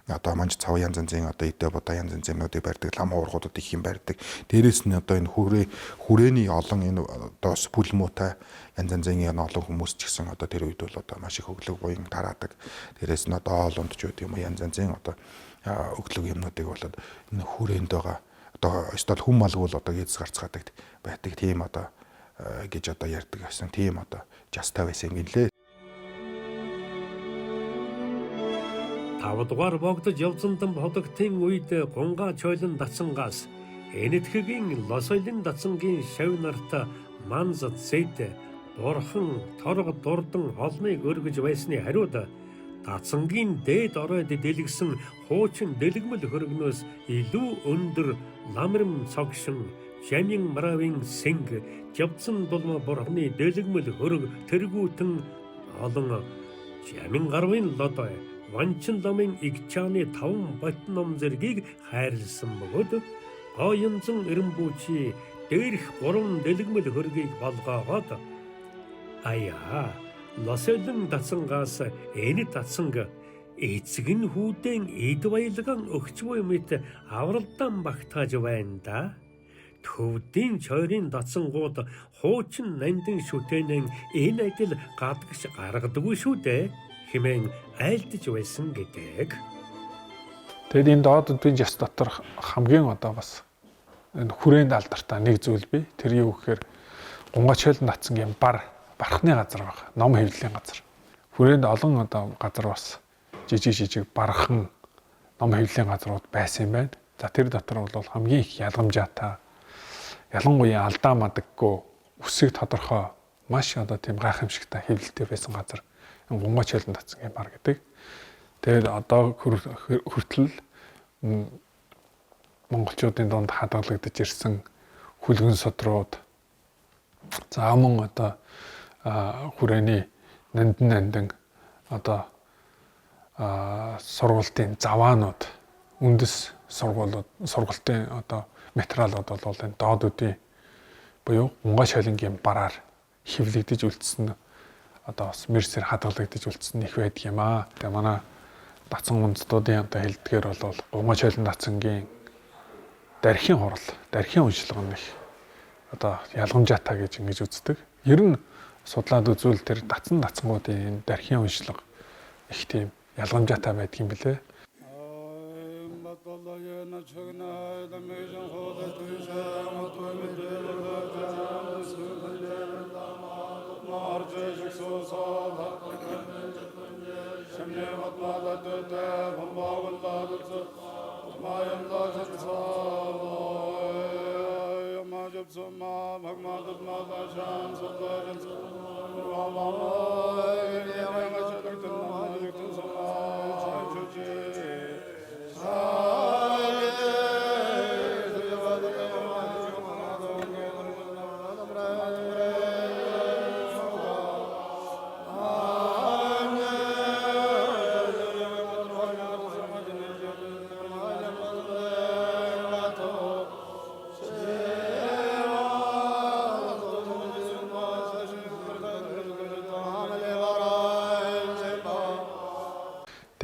одоо манж цав янз янзын одоо идэ бодоо янз янзынуудыг барьдаг, лам хуургуудад их юм барьдаг. Дээрээс нь одоо энэ хүрээний олон энэ одоо бүлмуутай янз янзын олон хүмүүс ч гэсэн одоо тэр үед бол одоо маш их өглөг буян тараадаг. Дээрээс нь одоо олонд ч үгүй юм янз янзын одоо өглөг юмнуудыг болоод энэ хүрээнд байгаа одоо стол хүм малгуул одоо гизс гарцгаадаг байдаг. Тийм одоо гэж одоо ярьдаг байсан. Тийм одоо жастай байсан юм гэлээ. 5 дугаар богдож явцсан бодогтын үед гунгаа чойлон датсангаас энэтхэгийн лосойлын датсангийн шав нарт манз зэд борхон торго дурдан холмыг өргөж байсны хариуд датсангийн дээд оройд дэлгэсэн хуучин дэлгэмэл хөргнөөс илүү өндөр ламрам цогшин жамин маравын сэнг явцсан дулма борхны дэлгэмэл хөрг тэргүүтэн олон жамин гарвын лодой Ванчин ламын игчааны 5 ботном зэргийг хайрлсан бөгөөд гоёнзон эрэмбүүчи дээрх 3 дэлгэмэл хөргийг болгоогоод аяа лосолон датсангаас энэ датсанг эцэг нь хүүдэн эд баялган өгч буй мэт авралдан багтааж байна да. Төвдийн чойрын датсангууд хуучин нандин шүтэнэн энэ адил гадагш гаргадаггүй шүү дээ хэмээн айлдж байсан гэдэг. Тэгэд энэ доодуудын жас дотор хамгийн одоо бас энэ хүрээнд алдартай нэг зүйл бий. Тэр юу гэхээр гунгай чойлон датсангийн бархны газар байгаа. Ном хэвлэлийн газар. Хүрээнд олон одоо газар бас жижиг бархан ном хэвлэлийн газрууд байсан юм байна. За тэр дотор бол хамгийн их ялгамжаатай ялангуяа алдаа мадаггүй үсэг тодорхой маш одоо тийм гайхамшигтай хэвлэлтэй байсан газар. Гунгай чойлон датсангийн бар гэдэг. Тэгээд одоо хүртэл монголчуудын дунд хадгалагдаж ирсэн хүлгэн содрууд за мөн одоо хүрээний нандин одоо сургалтын заваанууд үндэс сургалтын одоо материалууд бол энэ доодуудын буюу Унгай шалингийн бараар хевлэгдэж үлдсэн одоо бас мэрсээр хадгалагдаж үлдсэн их байдаг юм аа. Тэгээ манай датсан үндэстүүдийн одоо хэлдгээр бол Унгай шалин датсангийн дархийн хурал, дархийн уншлага нэг одоо ялгамжаатай гэж ингэж үздэг. Ер нь судлаад үзвэл тэр датсангуудын энэ дархийн уншлага их тийм ялгамжаатай байдаг юм билээ.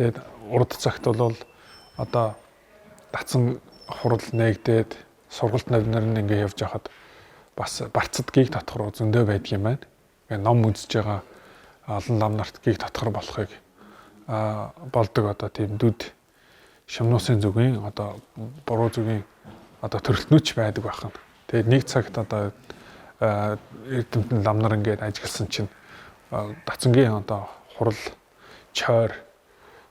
Тэгээд урд цагт бол одоо датсан хурал нээгдээд сургалт навнаар нь ингээ явж хахад бас барцад гийг татах руу зөндөө байдаг юм байна. Ингээ ном үзэж байгаа олон лам нарт гийг татахар болохыг болдог одоо тийм дүд шимнуусын зүгийн одоо буруу зүгийн одоо төрөлтнүүч байдаг байна. Тэгээд нэг цагт одоо эрдэмтэн лам нар ингээд ажилласан чинь датсангийн одоо хурал чойр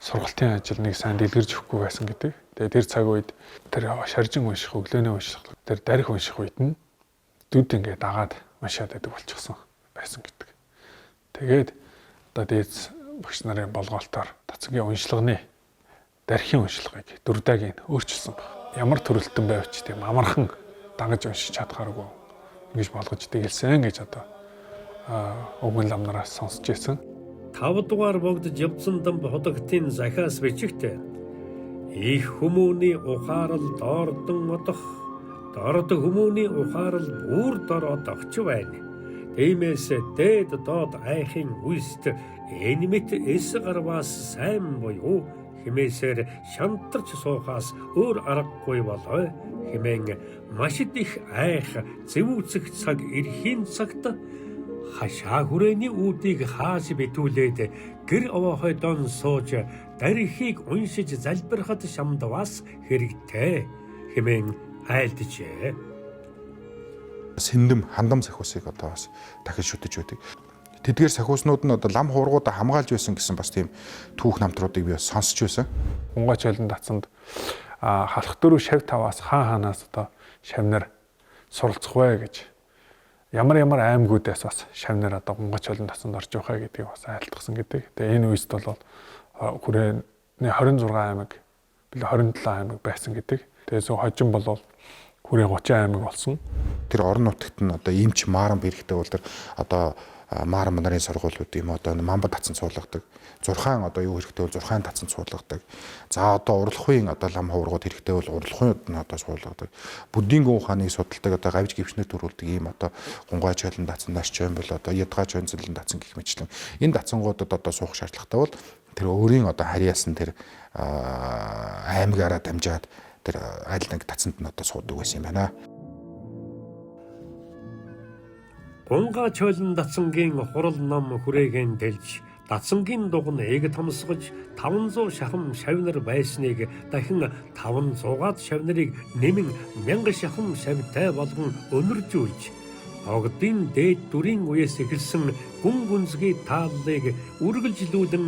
сургалтын ажил нэг сайн дэлгэрж өгөхгүй байсан гэдэг. Тэгээд тэр цаг үед тэр шаржин унших, өглөөний унших, тэр дарих унших үед нь дүд ингээд дагаад машаад байдаг болчихсон байсан гэдэг. Тэгээд одоо дээд багш нарын болгоолтоор датсангийн уншлагын дархийн уншлагыг дурдагийн өөрчилсөн баг. Ямар төрөлтөн байвч тийм амархан дагаж уншиж чадхааргүй ингэж болгож тэгэлсэн гэж одоо өгөн лам нараас сонсч ирсэн. 5 дугаар богдож явцсан дамб хотогтын захиас бичигтэй их хүмүүний ухаарал доордон одох дорд хүмүүний ухаарал бүр дор одогч байна. Тиймээс дээд доод айхын үст энэмит эс гарваас сайн буюу хэмээсээр шантарч суухаас өөр аргагүй болоо хэмээн маш их айх зэвүүцэх цаг эрхийн цагт хашаа хүрээний үүдийг хааж битүүлээд гэр овоохой дон сууж дарихийг уншиж залбирахад шамдваас хэрэгтэй хэмээн айлджээ. Сэндэм хандам сахиусыг одоо бас дахиж шүтэж байдаг. Тэдгээр сахиуснууд нь одоо лам хуургуудаа хамгаалж байсан гэсэн бас тийм түүх намтруудыг би сонсч байсан. Унгай шалин датсанд халах дөрөв шав таваас хаанаас одоо шавнар суралцах вэ гэж ямар аймагуудаас бас шавнар одоо Унгай шалин датсанд орж явахаа гэдгийг бас айлтгсан гэдэг. Тэгээ энэ үест бол хүрээний 26 аймаг, 27 аймаг байсан гэдэг. Тэгээ зөв хожим бол хүрээ 30 аймаг болсон. Тэр орон нутагт нь одоо эмч мааран бэрхтэй бол тэр одоо мааран нарын сургуулиуд юм одоо мамбад татсан цуулгадаг. Зурхаан одоо юу хэрэгтэй бол зурхаан татсан цуулгадаг. За одоо урлагхийн одоо лам хуургууд хэрэгтэй бол урлагхүйуд нь одоо цуулгадаг. Буддийн гүн ухааныг судалдаг одоо гавж гівчнэр төрүүлдэг ийм одоо Унгай шалин датсан дасч юм бол одоо ядгаач өнцөлн датсан гэх мэтлэн энэ датсангуудад одоо суух шаардлагатай бол тэр өөрийн одоо харьяасан тэр аймагаараа дамжаад тэр аль нэг датсанд нь одоо суудаг байсан юм байна. Унгай шалин датсангийн хурал нам хүрээгийн дэлж датсангийн дугн ээг томсгож 500 шахам шавнар байсныг дахин 500-аад шавнарыг нэмэн 1000 шахам шавтай болгон өнөржүүлж огдын дээд дүрийн үеэс эхэлсэн гүн гүнзгий тааллыг үргэлжлүүлэн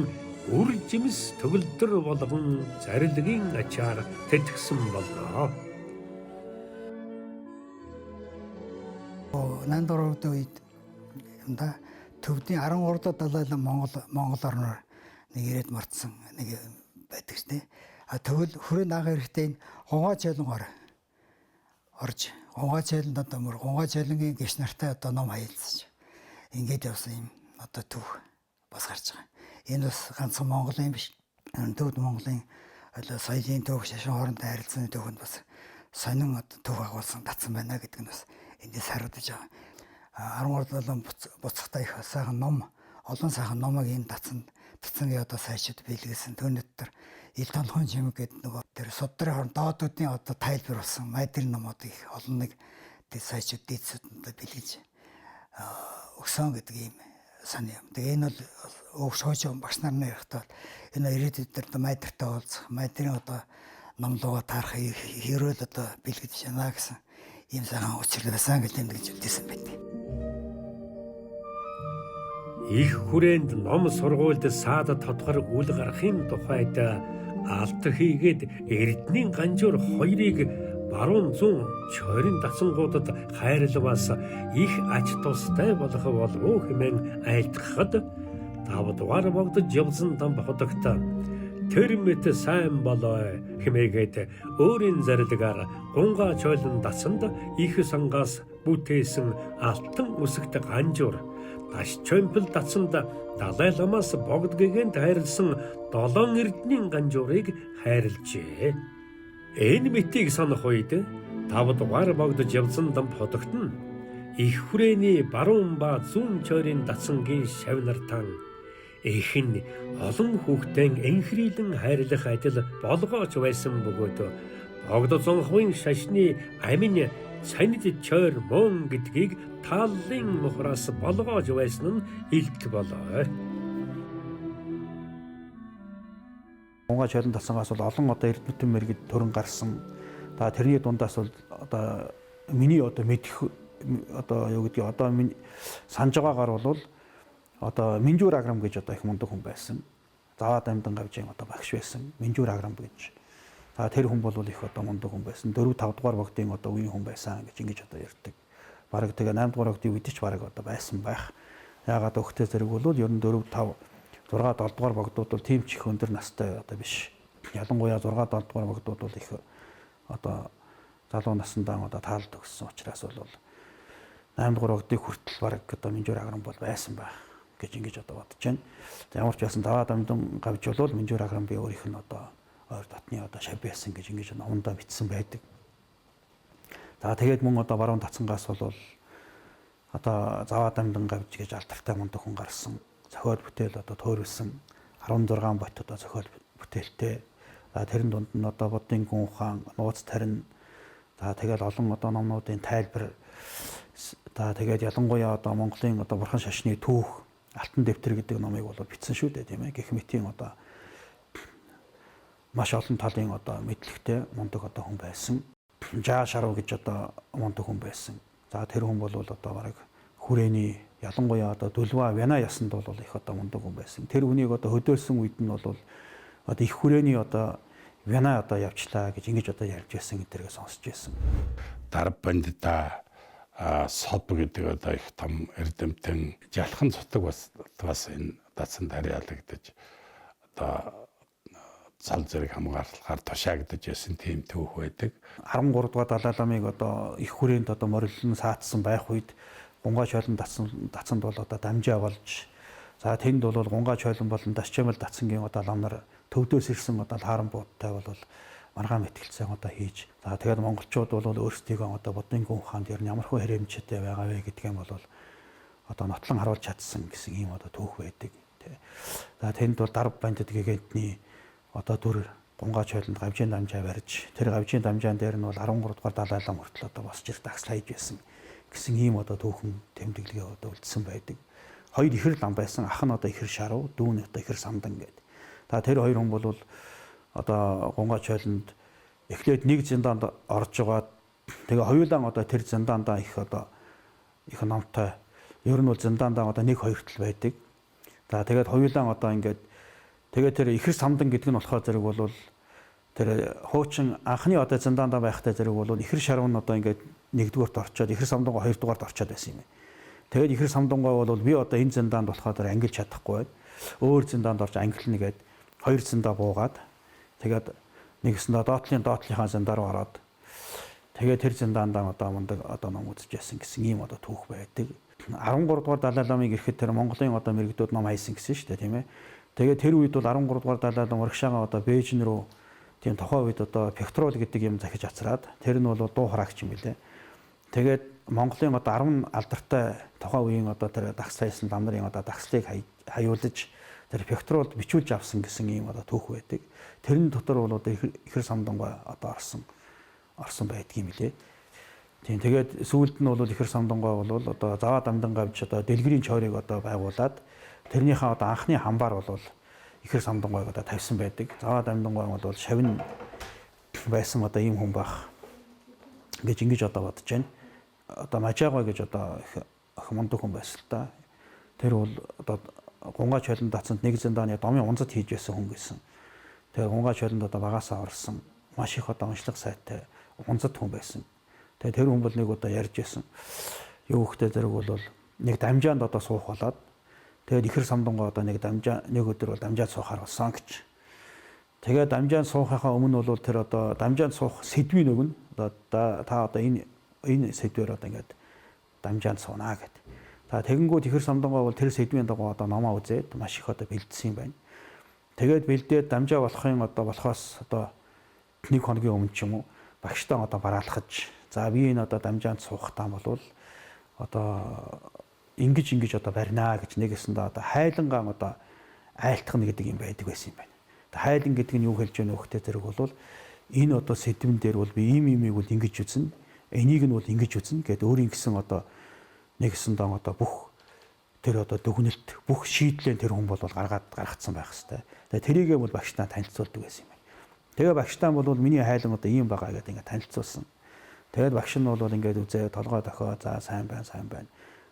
үр жимс төгөлдөр болгон зарилгийн ачаар тэтгэсэн боллоо. Нандороод үед юмда төвдийн 13 далай лам Монгол орноор нэг ирээд мартсан нэг байдаг шнэ. А тэгвэл хүрээ наах хэрэгтэй Унгай шалингоор орж гунгаа цайланд одоо мөр гунгаа цайлангийн гиш нартай одоо ном хаялцаж ингээд явсан юм одоо төв бас гарч байгаа. Энэ бас ганцхан Монголын биш. Төвд Монголын соёлын төв шашин хоорондын харилцааны төвөнд бас сонин одоо төв агуулсан татсан байна гэдэг нь бас эндээс харагдаж байгаа. 13 долоо буцахтаа их сайхан ном, олон сайхан номыг энэ татсангийн одоо сайжууд биелгэсэн. Түүний дотор ил толгойн чимэг гэдэг нөгөө тэр судрын хорон доодуудын одоо тайлбар болсон майдрын номууд их олон нэг тэр сайжууд дийцүүд одоо биелгэж өгсөн гэдэг ийм санаа юм. Тэгээ энэ бол шууж багш нарын ярихтаа энэ ирээдүйд одоо майдртай уулзах, майдрын одоо номлогоо таарах хэрүүл одоо биелгэж байна гэсэн ийм сайхан учрал байсан гэж тэмдэглэж үлдээсэн байдаг. Их хүрээнд ном сургуульд саад тодгор үл гарахын тухайд алт хийгээд Эрдэнийн ганжуур хоёрыг баруун зүүн чойрын дацангуудад хайрлаваас их ач тустай болох болов хэмээн айлтгахад 5 дугаар богдож явсан дам хотогт тэр мэт сайн болоо хэмээгээд өөрийн зарилгаар гунгаа чойлон дацанд их сангаас бүтээсэн алтан үсэгт ганжуур таш чоймпл дацанд Далай ламаас богд гэгэнд хайрлсан 7 эрдэнийн ганжуурыг хайрлжээ. Энэ мэтийг санах үед 5 дугаар богдож явсан дам хотогт нь их хүрээний баруун ба зүүн чойрын дацангийн шавнартан эхэн олон хүүхдэн энхрийлэн хайрлах адил болгооч байсан бөгөөд богд зонхвын шашны амин цанид чойр мөн гэдгийг тааллын мухраас болгоож байсан нь илт болоо. Гунгаа чойрон дацангаас бол олон одоо эрдэмтэн мэргэд төрөн гарсан. Тэрний дундаас бол одоо миний одоо мэдэх одоо юу гэдгийг одоо миний санаж байгаагаар бол одоо Минжуур Аграм гэж одоо их мундаг хүн байсан. Заваад амьдан гавжийн одоо багш байсан. Минжуур Аграм гэж. Тэр хүн бол их одоо мундаг хүн байсан. 4-5 дугаар богдын одоо үеийн хүн байсан гэж ингэж одоо ярьдаг. Бараг тэгээ 8 дугаар богдын үед ч бараг одоо байсан байх. Яагаад өгтөө зэрэг бол ер нь 4-5 6 7 дугаар богдууд бол тийм ч их өндөр настай одоо биш. Ялангуяа 6 7 дугаар богдууд бол их одоо залуу насндаа одоо таалд өгсөн учраас бол 8 дугаар богдын хүртэл бараг одоо Минжуур Аграм бол байсан байх гэж ингэж одоо бодож байна. Ямар ч байсан даваад амьдан гавж бол Минжуур Аграм би өөрийнх нь одоо ойр дотны одоо шав байсан гэж ингэж номондоо бичсэн байдаг. Тэгээд мөн одоо баруун дацангаас бол одоо заваад амьдан гавж гэж алдартай мундаг хүн гарсан. Зохиол бүтээл одоо төөрөлсөн 16 бот одоо зохиол бүтээлтэй. Тэрэн дунд нь одоо Буддын гүн ухаан, нууц тарин тэгээд олон одоо номнуудын тайлбар тэгээд ялангуяа одоо Монголын одоо бурхан шашны түүх Алтан дэвтэр гэдэг номыг бол бичсэн шүү дээ тийм ээ. Гэх мэтийн одоо маш олон талын одоо мэдлэгтэй мундаг одоо хүн байсан. Жаа Шарав гэж одоо мундаг хүн байсан. Тэр хүн бол одоо бараг хүрээний ялангуяа одоо Дулва Вяна ясанд бол их одоо мундаг хүн байсан. Тэр хүнийг одоо хөдөөлсөн үед нь бол одоо их хүрээний одоо Вяна одоо явчлаа гэж ингэж одоо ярьж байсан гэдэргээ сонсч байсан. Дарб бандита соб гэдэг одоо их том эрдэмтэн жалхан цутаг бас энэ дацсан тариалагдаж одоо цал зэрэг хамгаалахаар тушаагдаж байсан тийм түүх байдаг. 13 дугаар Далай ламыг одоо их хүрээнд одоо морилн саатсан байх үед гунгаа чойлон дацсанд бол одоо дамжаа болж тэнд бол гунгаа чойлон болон дасчимал дацангийн одоо ламнар төвдөөс ирсэн одоо харан буудтай бол маргаан мэтгэлцэн одоо хийж тэгээд монголчууд бол өөрсдийгөө одоо Буддын гүн ухаанд ер нь ямар хөө хэрэгэмжтэй байгаа вэ гэдгийм бол одоо нотлон харуулж чадсан гэсэн ийм одоо түүх байдаг. Тэнд бол дарб бандит гэгэнтний одоо дүр гунгаа чойлонд гавжийн дамжаа барьж тэр гавжийн дамжаан дээр нь бол 13 дугаар Далай лам хүртэл одоо босч ирэх дагсал хийж байсан гэсэн ийм одоо түүхэн тэмдэглэгээ одоо үлдсэн байдаг. Хоёр ихэр лам байсан. Ах нь одоо ихэр Шарав, дүү нь одоо ихэр Самдан гэдэг. Тэр хоёр хүн бол одоо гунгаа чойлонд эхлээд нэг зиндаанд орж байгаа. Тэгээ хоёулаа одоо тэр зиндаандаа их номтой. Ер нь бол зиндаандаа одоо 1-2 тал байдаг. Тэгээд хоёулаа одоо ингээд тэгээд тэр ихэр Самдан гэдэг нь болохоор зэрэг бол тэр хуучин анхны одоо зиндаандаа байхтай зэрэг бол ихэр Шарав нь одоо ингээд 1-дүгээрт орчоод ихэр Самдангаа 2-дүгээрт орчоод байсан юм. Тэгээд ихэр Самдангаа бол би одоо энэ зиндаанд болохоор тэр ангилж чадахгүй байд. Өөр зиндаанд орж ангилна гээд 2 зиндаа буугаад тэгээд нэгэсэндээ доотлынхаа зинdaa руу ороод Тэгээд тэр зэндаандаа одоо мундаг одоо ном үзэж байсан гэсэн ийм одоо түүх байдаг. 13 дугаар Далай ламыг ирэхэд тэр Монголын одоо мэрэгдүүд ном хайсан гэсэн шүү дээ, тийм ээ. Тэгээд тэр үед бол 13 дугаар Далай лам урагшаага одоо Бээжин рүү тийм тухайн үед одоо пектрол гэдэг юм захиж ацраад тэр нь бол дуу хараагч юм билээ. Тэгээд Монголын одоо 10 алдартай тухайн үеийн одоо тэр дагслайсан лам нарын одоо дагслыг хаяулж тэр пектролд бичүүлж авсан гэсэн ийм одоо түүх байдаг. Тэрэн дотор бол одоо ихэр самдангой одоо орсон байдгийм билээ. Тийм тэгээд сүүлд нь бол ихэр самдангой бол одоо заваа дамдангаа авч одоо дэлгэрийн чойрыг одоо байгуулад тэрнийхээ одоо анхны хамбаар бол ихэр самдангойг одоо тавьсан байдаг. Заваа дамдангой бол шавин байсан одоо ийм хүн байх гэж ингэж одоо бодож байна. Одоо Мажаагаа гэж одоо их мундаг хүн байсан л да. Тэр бол одоо Гунгаа чөлөнд дацсанд нэг зэндааны домын унцад хийж байсан хүн гэсэн. Тэгээ Гунгаа чөлөнд одоо багасаа орсон маш их одоо уншлах сайтай унцад хүн байсан. Тэгээ тэр хүн бол нэг удаа ярьж байсан. Юу хөхтэй зэрэг бол нэг дамжаанд одоо суух болоод тэгээд ихэр самдангой одоо нэг өдөр бол дамжаад суухаар болсон гэж. Тэгээд дамжаанд суухынхаа өмнө бол тэр одоо дамжаанд суух сэдвийн өгнө. Одоо та одоо энэ сэдвээр одоо ингээд дамжаанд суунаа гэд. За тэгэнгүүт ихэр самдангой бол тэр сэдвийн дагуу одоо номоо үзээд маш их одоо бэлдсэн юм байна. Тэгээд бэлдээд дамжаа болохоос одоо нэг хоногийн өмнө ч юм уу багштаа одоо бараалхаж за би энэ одоо дамжаанд суухтаа болвол одоо ингэж одоо барьнаа гэж нэгэсэндээ одоо хайлангаа одоо айлтгах гэдэг юм байдаг байсан юм байна. Хайлан гэдэг нь юу хэлж байгаа нөхтэй зэрэг бол энэ одоо сэдвэн дээр бол би имийг бол ингэж үзнэ, энийг нь бол ингэж үзнэ гэдэг өөрийн гэсэн одоо нэгсэндээ одоо бүх тэр одоо дүгнэлт бүх шийдлээ тэр хүн бол гаргацсан байх хэвээр. Тэгээ тэрийгээ бол багштаа танилцуулдаг байсан юм байна. Тэгээ багштаа бол миний хайлан одоо ийм байгаа гэдэг ингээд танилцуулсан. Тэгээд багш нь бол ингээд үзээ толгой дохоо за сайн байна.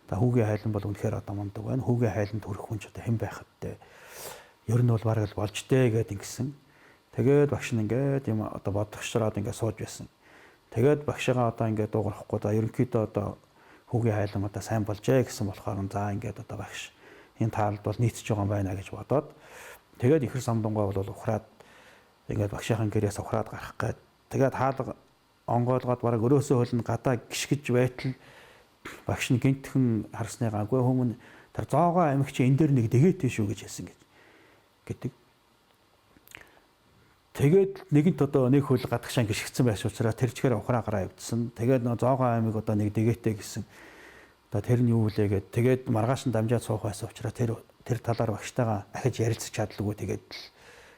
За хүүгийн хайлан бол үнэхээр одоо мундаг байна. Хүүгийн хайланд хүрэх хүн ч одоо хэн байхад те. Ер нь бол бараг л болж дээ гэд ингэсэн. Тэгээд багш нь ингээд юм одоо бодгошроод ингээд сууж байсан. Тэгээд багшигаа одоо ингээд дуугарахгүй за ерөнхийдөө одоо хүүгийн хайлан одоо сайн болжээ гэсэн болохоор за ингээд одоо багш энэ таалд бол нийцж байгаа юм байна гэж бодоод тэгээд ихэр самдангой бол ухраад ингээд багшийн гэрээс ухраад гарах гээд тэгээд хаалга онгойлгоод бараг өрөөсөө хөлн гадаа гიშгэж байтал багш нь гинтхэн харсны гаагүй хүмүүн тэр зоогоо амигч энэ дэр нэг дэгээтэй шүү гэж хэлсэн гэдэг. Тэгээд нэгэнт одоо нэг хөл гадагшаа гიშгцэн байсан учраас тэр чигээр ухраа гараа явдсан. Тэгээд нөө зоогоо амиг одоо нэг дэгээтэй гэсэн. Одоо тэр нь юу вэ гэд тэгээд маргааш нь дамжаад суух байсан учраас тэр талаар багштайгаа ахиж ярилцах чадлаггүй тэгээд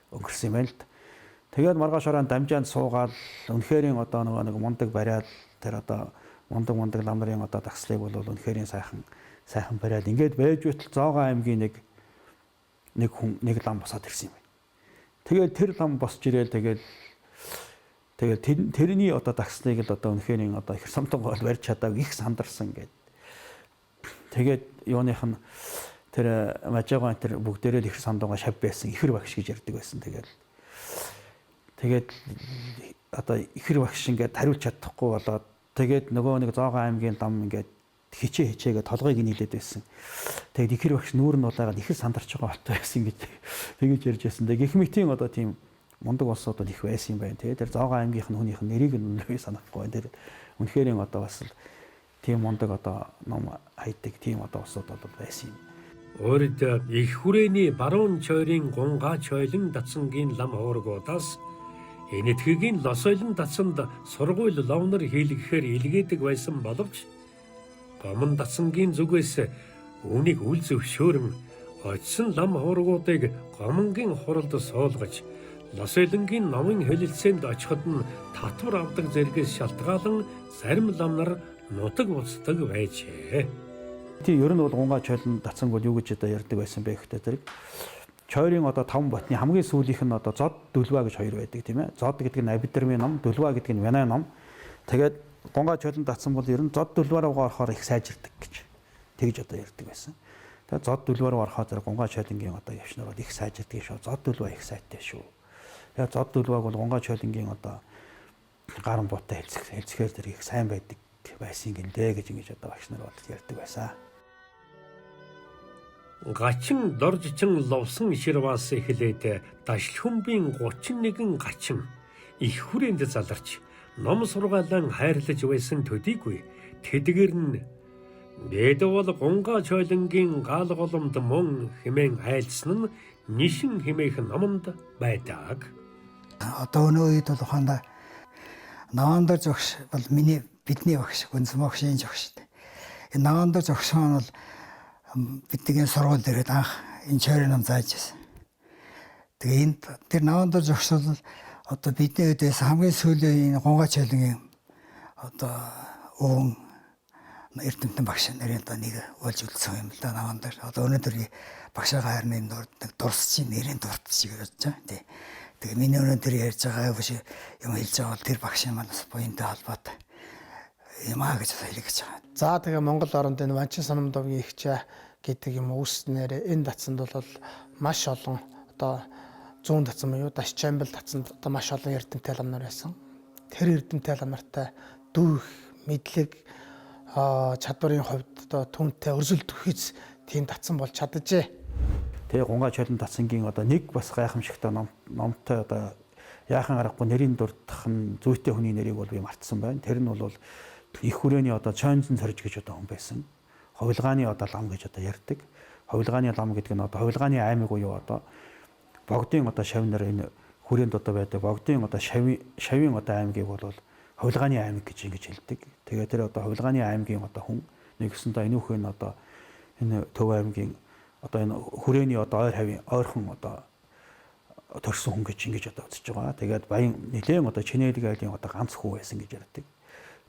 өнгөрсөн юм байна л да. Тэгээд маргаашаараа дамжаанд суугаад үнэхэрийн одоо нэг мундаг бариад тэр одоо мундаг лам нарын одоо дагслыг бол үнэхэрийн сайхан бариад ингээд байж байтал Зоогоо аймгийн нэг лам босоод ирсэн юм байна. Тэгээд тэр лам босч ирээл тэгээд тэрний одоо дагслыг л одоо үнэхэрийн одоо ихэр самдангой барьж чадаагүй их сандарсан гэдэг. Тэгээд юуных нь тэр Мажаагаа тэр бүгдээрээ ихэр самдангой шав байсан ихэр багш гэж ярьдаг байсан. Тэгээд одоо ихэр багш ингээд хариулж чадахгүй болоод тэгээд нөгөө нэг Зоогоо аймгийн лам ингээд хичээгээ толгойг нийлээд байсан. Тэгээд ихэр багш нүүр нь улаагаад ихэр сандарч байгаа болтой байсан гэж ярьж байсан. Тэгээд гэх мэтийн одоо тийм мундаг улсууд их байсан юм байна. Тэгээд тэр Зоогоо аймгийнх нь хүнийх нь нэрийг нь санахгүй. Тэр үнэхэрийн одоо бас л тийм мундаг одоо ном хайдаг тийм одоо улсууд бол байсан юм. Өөрөд их хүрээний баруун чойрын Гунгаа чойлон датсангийн лам хооргуудаас энэтхэгийн лосойлон датсанд сургууль ловнор хийлгэхээр илгээдэг байсан боловч Гомон датсангийн зүгээс үүнийг үл зөвшөөрөн очсон лам хооргуудыг гомонгийн хуралд суулгаж лосойлонгийн номын хэлэлцээнд очиход нь татвар авдаг зэрэгээс шалтгаалan зарим лам нар нутаг уцдаг байжээ. Тийм ер нь бол Гунгаа чойлон датсан бол юу гэж одоо ярьдаг байсан бэ гэхтээ зэрэг чойрын одоо 5 ботны хамгийн сүүлийнх нь одоо зод дөлваа гэж хоёр байдаг тийм ээ. Зод гэдэг нь абидэрмийн ном, дөлваа гэдэг нь вянай ном. Тэгээд Гунгаа чойлон датсан бол ер нь зод дөлваараа орохоор их сайжирдаг гэж тэгж одоо ярьдаг байсан. Тэгээд зод дөлваараа орохоор зэрэг Гунгаа чойлонгийн одоо явшнаар бол их сайжирдаг шүү. Зод дөлваа их сайтай шүү. Тэгээд зод дөлвааг бол Гунгаа чойлонгийн одоо гаран буутай хэлцэхээр зэрэг их сайн байдаг байсан гиндэ гэж ингэж одоо багш нар бодож ярьдаг байсан. Гачин доржчин ловсон ширваас эхлээд Дашлхүмбийн 31 гачин их хүрээнд заларч ном сургаалan хайрлаж байсан төдийгүй тэдгэр нь Бэдвол гонга чойлонгийн гал голомд мөн хэмээн айлсан нь нишин хэмээх номонд байдаг. Одоо өнөө үед бол ухаандаа Навандар зогш бол бидний багш, гүнзгий багшийн зогш. Энэ Навандар зогш нь бол бидний сургууль дээрээ анх энэ чойрын ном зааж байсан. Тэгээ энэ тэр Навандар зогш бол одоо бидний үдээс хамгийн сүүлийн гонга чойлонгийн одоо өвөн Эрдэмтэн багш нарын одоо нэг болж үлдсэн юм л да Навандар. Одоо өнөөдөр багшаа харны нэг дурсч нэрийн дуртчих гэж байна. Тэгээ миний өнөөдөр ярьж байгаа биш юм хэлж байгаа бол тэр багшийн манаас буянтай холбоотой юм аа гэж хэлж байгаа. За тэгээ Монгол оронд энэ Ванчин Санамдовгийн ихчээ гэдэг юм үүснээр энэ татсанд бол маш олон одоо зүүн татсан буюу Даш Чамбал татсанд одоо маш олон эрдэмтэй ламнар байсан. Тэр эрдэмтэй ламнартай дүүх мэдлэг чадварын хувьд одоо түнтэй өрсөлд төхөц тийм татсан болж чадажээ. Тэгээ гунгаа чойлон татсангийн одоо нэг бас гайхамшигтай номтой одоо яахан аргагүй нэрийн дурдах нь зүйтэй хүний нэрийг бол би мартсан байна. Тэр нь бол их хүрээний одоо Чойнзен цорж гэж одоо хүн байсан. Хувилгааны одоо лам гэж одоо ярьдаг. Хувилгааны лам гэдэг нь одоо хувилгааны аймаг уу одоо богдын одоо шавнаар энэ хүрээнд одоо байдаг богдын одоо шавийн одоо аймгийг бол хувилгааны аймаг гэж ингэж хэлдэг. Тэгээд тэр одоо хувилгааны аймгийн одоо хүн нэгсэндээ энүүх нь одоо энэ Төв аймгийн одоо энэ хүрээний одоо ойрхон одоо төрсөн хүн гэж ингэж одоо үзэж байгаа. Тэгээд баян нэлээд одоо Чинэлэг айлын одоо ганц хүү байсан гэж ярьдаг.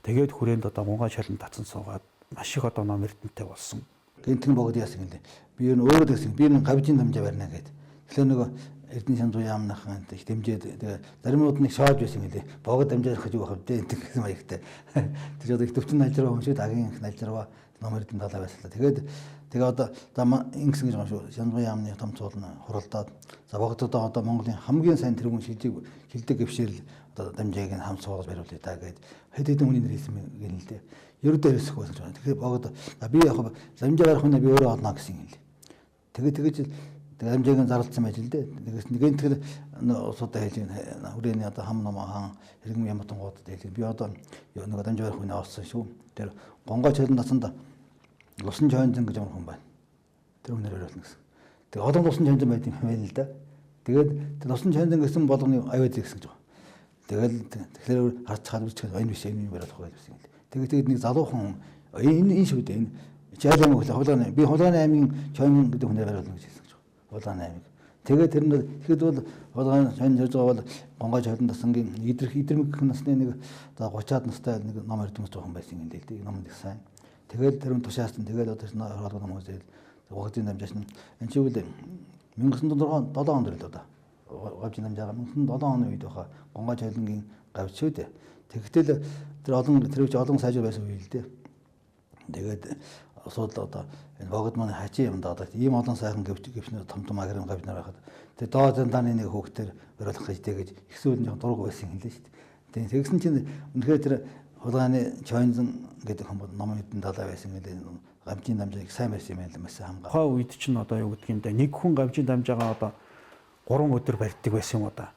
Тэгээд хүрээнд одоо гунгаа чойлон татсан суугаад маш их одоо ном эрдэмтэй болсон. Гэнтэн богд яасан гэлээ. Би юу өөрөө гэсэн. Би гавжийн дамжаа барина гэдэг. Тэгэхээр нөгөө Эрдэнэ шанзуу яамнахын их дэмжээд тэгээ заримуд нэг шоож байсан гэлээ. Богд дамжаах гэж юу хавдээ гэсэн маягтай. Тэр одоо их төвчн найзраа өмшөд агийн их найзраа ном эрдэнэ талаа байсан л. Тэгээ одоо ингэсэн гэж байгаа шүү. Шанзуу яамны том цуулна хуралдаад за богдод одоо Монголын хамгийн сайн тэрүүн шилдэг гөвшөөрл одоо дамжааг нь хам суугаад бариулъя та гэдэг хэд хэдэн хүний нэр хэлсэн гэнэ л дээ. Ердөө хэлсэх байсан гэж байна. Тэгэхээр богд би яг дамжаа барих нь би өөрөө олно гэсэн юм л. Тэгээд дамжааг нь зарлцсан байж л дээ. Тэгээс нэгэн тэр усуудаа хэлж хүрээний одоо хам ном хаан хэрэгм яматангууд хэлж би одоо нэг дамжаа барих нь авсан шүү. Тэр гонгой чөлн насанд Лусан Чойнзен гэж хүн байна. Тэр өмнөр өрөөлнө гэсэн. Тэгээ олон Лусан Чойнзен байт юм байл л да. Тэгээд тэр Лусан Чойнзен гэсэн болгоны аюул гэсэн гэж байгаа. Тэгэхээр харж чад үзчих энэ биш энэ юм барах байх гэсэн юм. Тэгээд нэг залуухан энэ шүү дээ энэ Жайлам хулгааны би хулгааны аймгийн Чойн гэдэг хүнээр бариулна гэж хэлсэн гэж байна. Хулгааны аймаг. Тэгээд тэр нь тэгэхэд бол хулгааны Чойн зорж байгаа бол гонгой чойлон тасангийн идэрмэг насны нэг за 30-аад настай нэг ном эрдэмтэн жоохон байсан юм л дээ. Ном нэг сайн. Тэгээд тэр нь тушаасан. Тэгээд одоо тэр хоолой ном үзэл гогдын дамжаач нь энэ ч үл 1907 онд л одоо гавжин дамжаага 1907 оны үед баха гонгой чойлонгийн гавж шүү дээ. Тэгтэл тэр олон сайжир байсан үе л дээ. Тэгээд асуудал одоо энэ богд маань хажи юмдаа одоо ийм олон сайхан гөвчнөр том агрын гавьнаар байхад тэр доод зэндааны нэг хүүхдээр бариулах гэж их сүүл нэг дург байсан юм л шүү дээ. Тэгсэн чинь үнэхээр тэр хулгааны Чойнзен гэдэг хүмүүс ном эдэн талаа байсан гэдэг гавжийн дамжааг сайн байсан юм байна л хамгаа. Хаа үед чинь одоо юу гэдгийг юм да нэг хүн гавжийн дамжаагаа одоо 3 өдөр барьдаг байсан юм одоо.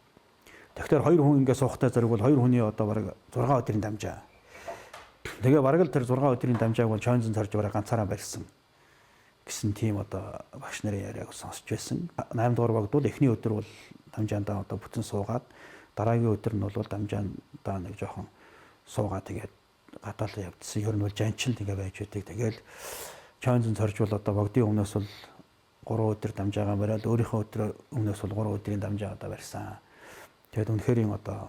Тэгэхээр 2 хүн ингээ суухтай зэрэг бол 2 хүний одоо бараг 6 өдрийн дамжаа. Тэгээ бараг л тэр 6 өдрийн дамжааг бол Чойнзен цорж бараг ганцаараа барьсан гэсэн тийм одоо багш нарын яриаг сонсч байсан. 8 дугаар багт бол эхний өдөр бол дамжаандаа одоо бүтэн суугаад дараагийн өдөр нь бол дамжаандаа нэг жоохон суугаад тэгээд гадаалаа явдсан. Ер нь бол жанчин тэгээ байж байдаг. Тэгээл Чойнзен цорж бол одоо богдын өмнөөс бол 3 өдөр дамжаагаа бариад өөрийнхөө өдрөө өмнөөс бол 3 өдрийн дамжаа одоо барьсан. Тэгээд үнэхээр юм одоо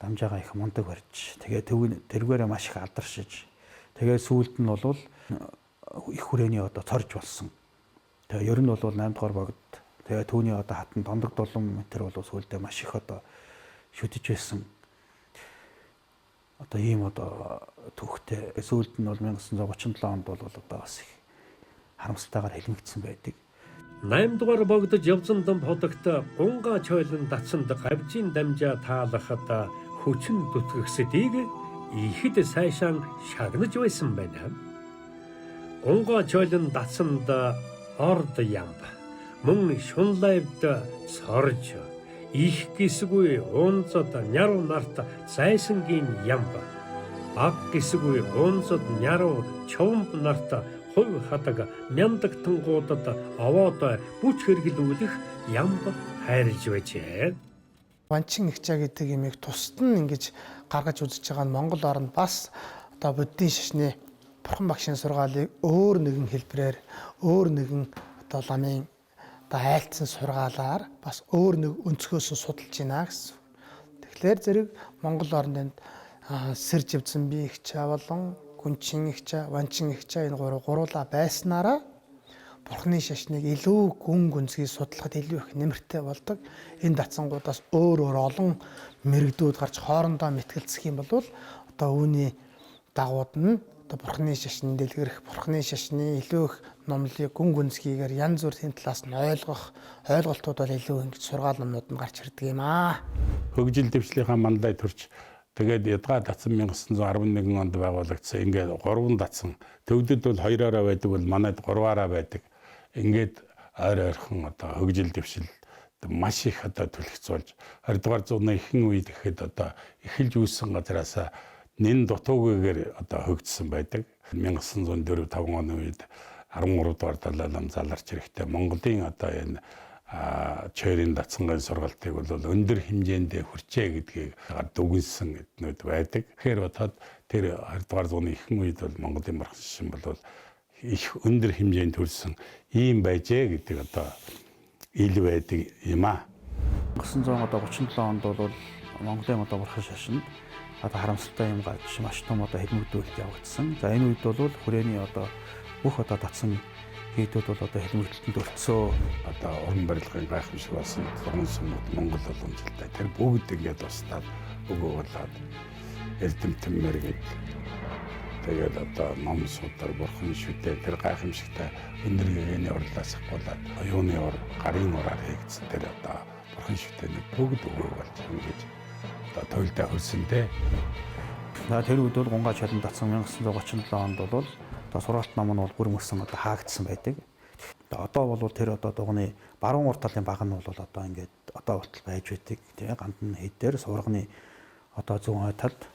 дамжаагаа их мундаг барьж тэгээд тэргээрээ маш их алдаршиж тэгээд сүүлд нь бол их хүрээний одоо цорж болсон. Тэгээд ер нь бол 8 дугаар богд тэгээд түүний одоо хатан дондог дулам метр бол сүүлдээ маш их одоо шүтэж байсан. Одоо ийм одоо түүхтэй сүүлд нь бол 1937 онд бол одоо бас их харамсалтайгаар хэлмэгдсэн байдаг. 8 дугаар богдож явсан дам хотогт гунгаа чойлон татсанд гавжийн дамжаа таалахад хүчин зүтгэгсдийг ихэд сайшаан шагнаж байсан байна. Гунгаа чойлон татсанд орд ямб мөн шунлайвд цорж их гэсгүй унцад няруу нарт зайсангийн ямба. Баг гэсгүй унцад няруу човмб нарт хувь хадаг мяндагтангуудад овоод бүч хэрэглүүлэх ямба хайрлж байжээ. Ванчин ихчаа гэдэг имийг тусад нь ингэж гаргаж үзэж байгаа нь Монгол оронд бас одоо буддийн шашны Бурхан багшийн сургаалыг өөр нэгэн хэлбэрээр өөр нэгэн одоо ламын одоо айлтсан сургаалаар бас өөр нэг өнцгөөс судалж байна гэсэн. Тэгэхээр зэрэг Монгол оронд сэр живцэн би ихчаа болон гүнчин ихчаа, ванчин ихчаа энэ гуруула байснараа Бурханы шашныг илүү гүн гүнзгий судлахад илүү их нэмэртэй болдог. Энэ датсангуудаас өөр олон мэрэгдүүд гарч хоорондоо мэтгэлцэх юм бол одоо үүний дагууд нь одоо Бурханы шашин дэлгэрэх, Бурханы шашны илүү их номлыг гүн гүнзгийгээр янз бүрийн талаас нь ойлгох ойлголтууд бол илүү ингэж сургаал номнууд нь гарч ирдэг юм аа. Хөгжил дэвшлийнхаа мандаа төрж тэгээд ядгаа датсан 1911 онд байгуулагдсан. Ингээд 3 датсан. Төвдөд бол 2-аараа байдаг бол манайд 3-аараа байдаг. Ингээд ойр ойрхон одоо хөгжил дэвшил маш их одоо түлхцүүлж 20 дугаар зууны ихэнх үед ихэд одоо эхэлж үүссэн газараас нэн дутуугаар одоо хөгжсөн байдаг. 1904-5 оны үед 13 дугаар далайлам заларч ирэхдээ Монголын одоо энэ чойрын датсангийн сургалтыг бол өндөр хэмжээнд хүрчээ гэдгийг дүгнсэн эднүүд байдаг. Тэгэхээр бодоход тэр 20 дугаар зууны ихэнх үед бол Монголын Бурхан шашин бол их өндөр хэмжээнд төрсэн ийм байжээ гэдэг одоо ил байдаг юм аа. 1937 онд бол Монголын одоо Бурхан шашинд одоо харамсалтай юм гарч маш том одоо хэлмэгдүүлэлт явагдсан. За энэ үед бол хүрээний одоо бүх одоо татсан хийдүүд бол одоо хэлмэгдэлтэнд өртсөө одоо уран барилгын гайхамшиг болсон зургийн сүмүүд Монгол уламжлалтай тэр бүгд ингээд устдаад өгөөлаад эрдэмтэн мэргэд тэгээд одоо ном судар Бурхан шүтээ тэр гайхамшигтай өндөр гэгэний урлаас ахуулаад оюуны ор гарын ураар хийгдсэн тэр одоо Бурхан шүтээний бүгд өгөөлж ингэж одоо тойлтой хөрсөнтэй. Тэр үед бол Гунгай чалан татсан 1937 онд бол одоо сургалт ном нь бол бүр мөсөн одоо хаагдсан байдаг. Одоо бол тэр одоо дугны баруун урт талын баг нь бол одоо ингээд одоо болтол байж байдаг. Тэгээ гандан хэдээр сурганы одоо зүүн талд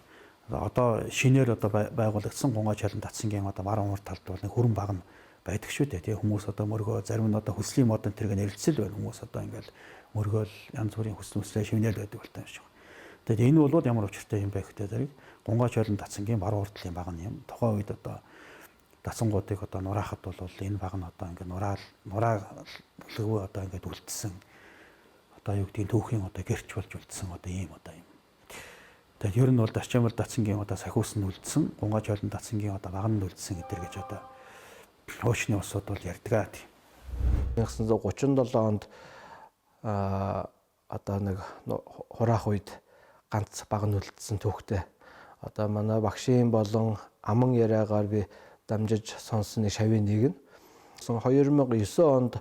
одоо шинээр одоо байгуулагдсан Гунгай чалан татсангийн одоо баруун урт талд бол нэг хүрэн баг нь байдаг шүү дээ. Тэгээ хүмүүс одоо мөргөө зарим нь одоо хүслийн модон тэрэг нэрэлцэл байна. Хүмүүс одоо ингээд мөргөөл янз бүрийн хүслээ шивнэл байдаг болтой юм шиг. Тэгээд энэ бол ямар учиртай юм бэ гэхдээ зэрэг Гунгай чалан татсангийн баруун урт талын баг нь юм. Тухайн үед одоо датсангуудыг одоо нураахад бол энэ баг нь одоо ингээд нураалаггүй одоо ингээд үлдсэн одоо юу гэдгийг түүхийн одоо гэрч болж үлдсэн одоо ийм одоо юм. Тэгээд ер нь бол Дашчамбал датсангийн одоо сахиус нь үлдсэн, Гунгай чалан датсангийн одоо баг нь үлдсэн гэдэр гэж одоо хуучны усуд бол ярьдаг. 1937 онд одоо нэг хураах үед ганц баг нь үлдсэн түүхтэй. Одоо манай багшийн болон аман яриагаар би дамжиж сонсон нэг шавийн нэг нь 2009 онд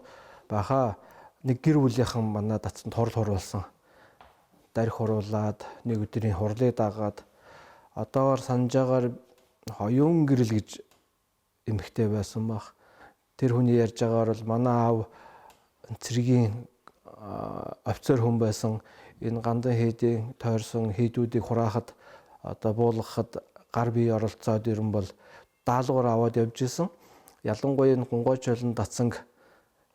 баха нэг гэр бүлийнхэн манай датсан хурал хуруулсан. Дарих хуруулад нэг өдрийн хурлыг дагаад одоогоор санаж байгаагаар хоёун гэрэл гэж эмэгтэй байсан баг. Тэр хүний ярьж байгаагаар бол манай аав цэргийн офицер хүн байсан. Энэ гандан хийдийн тойрсон хийдүүдийг хураахад одоо буулгахад гар бие оролцоод ирэн бол даалгавар аваад явж исэн. Ялангуяа энэ Гунгай чалан датсанг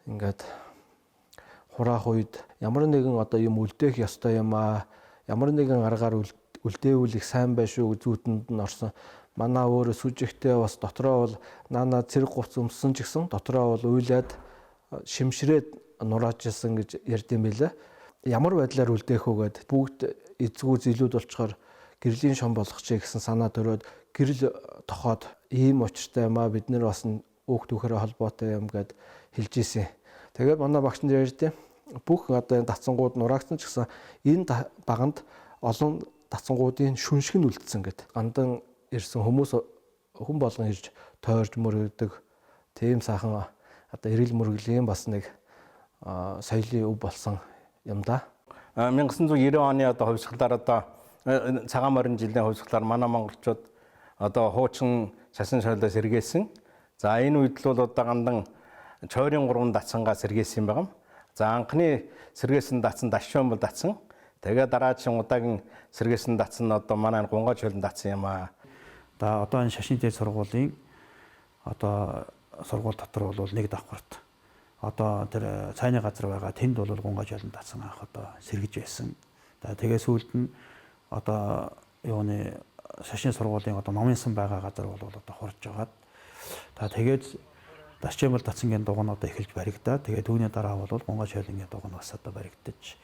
ингээд хураах үед ямар нэгэн одоо юм үлдээх ёстой юм аа. Ямар нэгэн аргаар үлдээвэл их сайн байх шүү зүүтэнд нь орсон. Манай өөрөө сүжигтэй бас дотроо бол наана цэрэг гуц өмссөн ч гэсэн дотроо бол уйлаад шимшрээд нурааж исэн гэж ярьд юм билээ. Ямар байдлаар үлдээх үгээд бүгд эзгүй зилүүд болчоор гэрлийн шон болгочихъя гэсэн санаа төрөөд гэрэл тохоод ийм учиртай юм аа бид нар бас өөх түүхээрээ холбоотой юм гэд хэлж ийсэн. Тэгээд манай багш нар ярьдیں۔ Бүх одоо энэ датсангууд нураагдсан ч гэсэн энэ баганд олон датсангуудын шүншиг нь үлдсэн гэд. Гандан ирсэн хүмүүс хүн болгон ирж тойрж мөрөгдөг тийм сайхан одоо эрэл мөргөлийн бас нэг соёлын өв болсон юм да. 1990 оны одоо хувьсгалаар одоо цагаан морин жилийн хувьсгалаар манай монголчууд одоо хуучин шашин соёлоо сэргээсэн. За энэ үед л бол одоо гандан чойрын 3 датсангаа сэргээсэн юм байна. За анхны сэргээсэн датсан Дашчоомбол датсан. Тэгээ дараагийн удаагийн сэргээсэн датсан одоо манай Гунгаж хөлн датсан юм аа. За одоо энэ шашны дээд сургуулийн одоо сургууль дотор бол нэг давхарт одоо тэр цайны газар байгаа тэнд бол Гунгаж хөлн датсан анх одоо сэргэж байсан. Тэгээ сүүлд нь одоо юуны шашны сургуулийн одоо номын сан байгаа газар бол одоо хурж жагаад тэгээд Дашчоомбол датсангийн дугуйн одоо эхэлж баригдаа. Тэгээд түүний дараа бол Гунгаж хөлнгийн дугуйн бас одоо баригдаж.